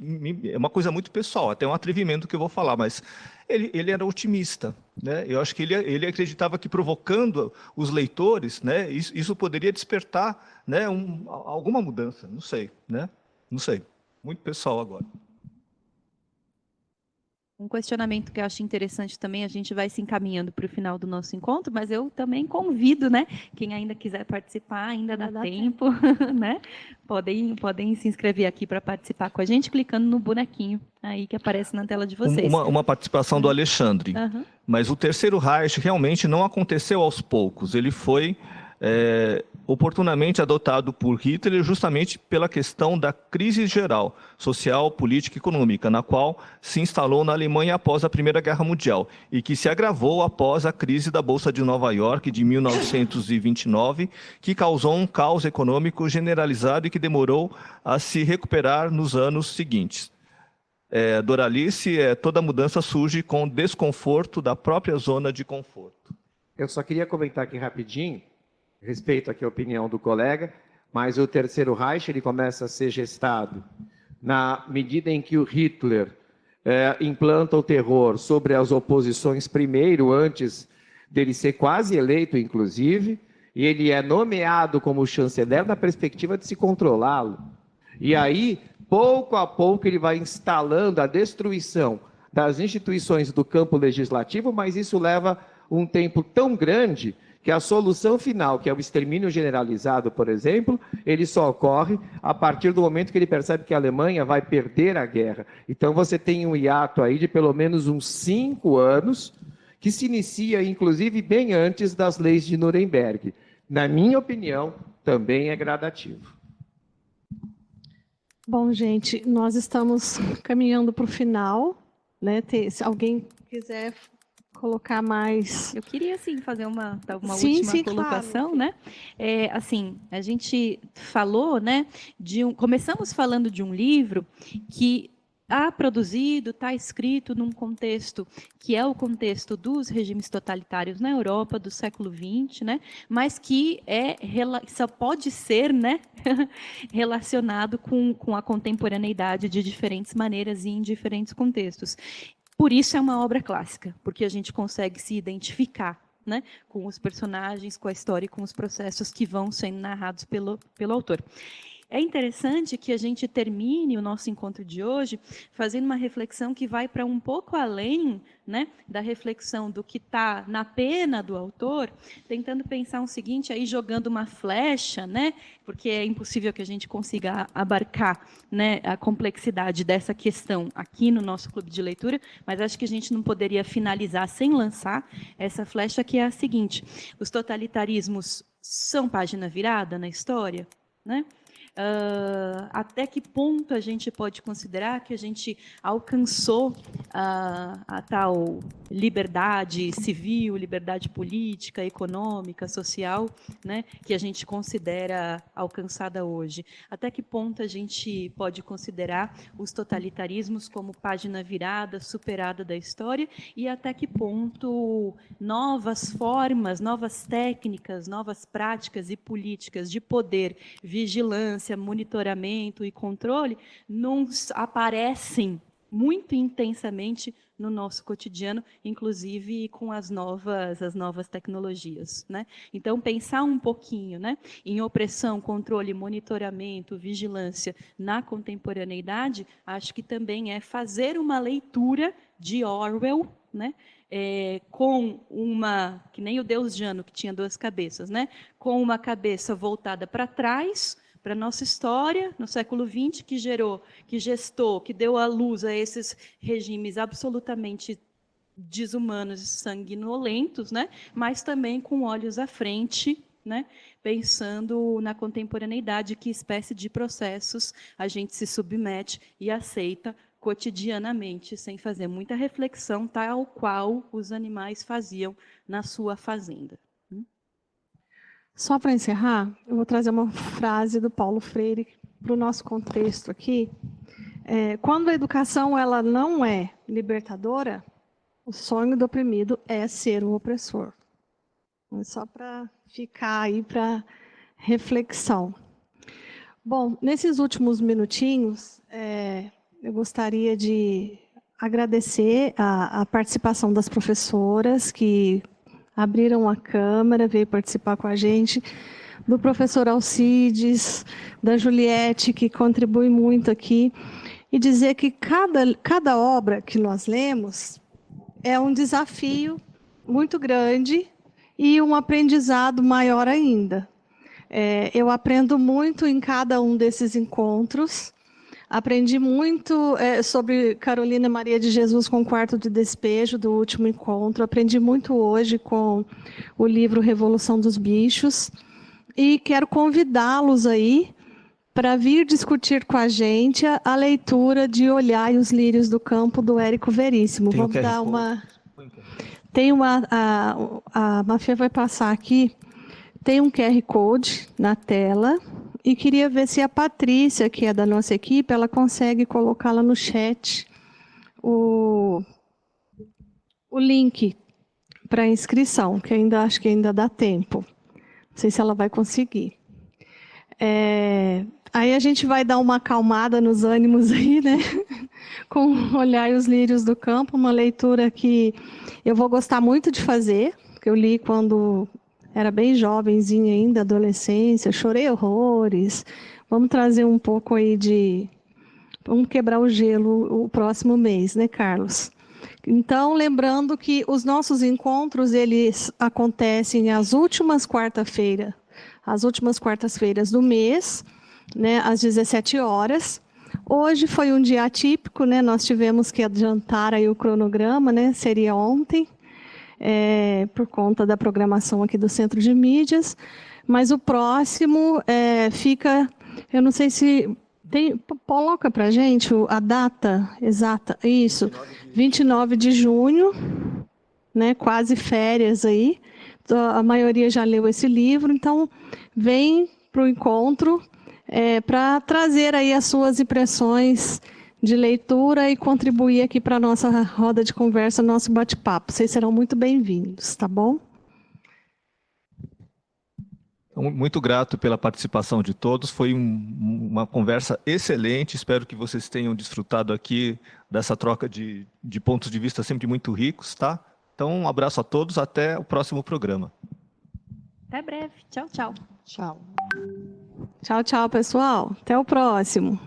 é uma coisa muito pessoal, até um atrevimento que eu vou falar, mas ele era otimista, né? Eu acho que ele acreditava que provocando os leitores, né, isso poderia despertar, né, alguma mudança, não sei, né? Não sei, muito pessoal agora. Um questionamento que eu acho interessante também, a gente vai se encaminhando para o final do nosso encontro, mas eu também convido, né, quem ainda quiser participar, ainda dá tempo, né, podem se inscrever aqui para participar com a gente, clicando no bonequinho aí que aparece na tela de vocês. Uma participação do Alexandre, mas o Terceiro Reich realmente não aconteceu aos poucos, ele foi oportunamente adotado por Hitler justamente pela questão da crise geral, social, política e econômica, na qual se instalou na Alemanha após a Primeira Guerra Mundial e que se agravou após a crise da Bolsa de Nova York de 1929, que causou um caos econômico generalizado e que demorou a se recuperar nos anos seguintes. Doralice, toda mudança surge com desconforto da própria zona de conforto. Eu só queria comentar aqui rapidinho, respeito aqui a opinião do colega, mas o Terceiro Reich ele começa a ser gestado na medida em que o Hitler implanta o terror sobre as oposições primeiro, antes dele ser quase eleito, inclusive, e ele é nomeado como chanceler na perspectiva de se controlá-lo. E aí, pouco a pouco, ele vai instalando a destruição das instituições do campo legislativo, mas isso leva um tempo tão grande que a solução final, que é o extermínio generalizado, por exemplo, ele só ocorre a partir do momento que ele percebe que a Alemanha vai perder a guerra. Então você tem um hiato aí de pelo menos uns 5 anos, que se inicia, inclusive, bem antes das leis de Nuremberg. Na minha opinião, também é gradativo. Bom, gente, nós estamos caminhando para o final, né? Se alguém quiser colocar mais. Eu queria, sim, fazer uma última colocação, claro. Né? Assim, a gente falou, né, começamos falando de um livro que está produzido, está escrito num contexto que é o contexto dos regimes totalitários na Europa do século XX, né? Mas que só pode ser, né, relacionado com a contemporaneidade de diferentes maneiras e em diferentes contextos. Por isso é uma obra clássica, porque a gente consegue se identificar, né, com os personagens, com a história e com os processos que vão sendo narrados pelo autor. É interessante que a gente termine o nosso encontro de hoje fazendo uma reflexão que vai para um pouco além, né, da reflexão do que está na pena do autor, tentando pensar o seguinte, aí jogando uma flecha, né, porque é impossível que a gente consiga abarcar, né, a complexidade dessa questão aqui no nosso clube de leitura, mas acho que a gente não poderia finalizar sem lançar essa flecha, que é a seguinte: os totalitarismos são página virada na história, né? Até que ponto a gente pode considerar que a gente alcançou a tal liberdade civil, liberdade política, econômica, social, né, que a gente considera alcançada hoje? Até que ponto a gente pode considerar os totalitarismos como página virada, superada da história? E até que ponto novas formas, novas técnicas, novas práticas e políticas de poder, vigilância, monitoramento e controle não aparecem muito intensamente no nosso cotidiano, inclusive com as novas tecnologias, né? Então, pensar um pouquinho, né, em opressão, controle, monitoramento, vigilância na contemporaneidade, acho que também é fazer uma leitura de Orwell, né, com uma, que nem o Deus Jano, que tinha 2 cabeças, né, com uma cabeça voltada para trás, para a nossa história, no século XX, que gestou, que deu à luz a esses regimes absolutamente desumanos e sanguinolentos, né? Mas também com olhos à frente, né? Pensando na contemporaneidade, que espécie de processos a gente se submete e aceita cotidianamente, sem fazer muita reflexão, tal qual os animais faziam na sua fazenda. Só para encerrar, eu vou trazer uma frase do Paulo Freire para o nosso contexto aqui. Quando a educação ela não é libertadora, o sonho do oprimido é ser o opressor. Só para ficar aí para reflexão. Bom, nesses últimos minutinhos, eu gostaria de agradecer a participação das professoras que abriram a câmera, veio participar com a gente, do professor Alcides, da Juliette, que contribui muito aqui, e dizer que cada obra que nós lemos é um desafio muito grande e um aprendizado maior ainda. Eu aprendo muito em cada um desses encontros. Aprendi muito sobre Carolina Maria de Jesus com o Quarto de Despejo, do último encontro. Aprendi muito hoje com o livro Revolução dos Bichos. E quero convidá-los aí para vir discutir com a gente a leitura de Olhai os Lírios do Campo, do Érico Veríssimo. Vamos dar uma... Tem a Mafia vai passar aqui. Tem um QR Code na tela. E queria ver se a Patrícia, que é da nossa equipe, ela consegue colocá-la no chat o link para inscrição, que acho que ainda dá tempo. Não sei se ela vai conseguir. Aí a gente vai dar uma acalmada nos ânimos aí, né? Com Olhai os Lírios do Campo, uma leitura que eu vou gostar muito de fazer, que eu li quando era bem jovenzinha ainda, adolescência, chorei horrores. Vamos trazer um pouco aí de... Vamos quebrar o gelo o próximo mês, né, Carlos? Então, lembrando que os nossos encontros, eles acontecem às últimas quartas-feiras do mês, né, às 17 horas. Hoje foi um dia atípico, né? Nós tivemos que adiantar aí o cronograma, né? Seria ontem. Por conta da programação aqui do Centro de Mídias, mas o próximo fica, eu não sei se coloca para a gente a data exata, isso, 29 de junho, né, quase férias aí, a maioria já leu esse livro, então vem para o encontro para trazer aí as suas impressões de leitura e contribuir aqui para a nossa roda de conversa, nosso bate-papo. Vocês serão muito bem-vindos, tá bom? Muito grato pela participação de todos, foi uma conversa excelente, espero que vocês tenham desfrutado aqui dessa troca de pontos de vista sempre muito ricos, tá? Então, um abraço a todos, até o próximo programa. Até breve, tchau, tchau. Tchau. Tchau, tchau, pessoal. Até o próximo.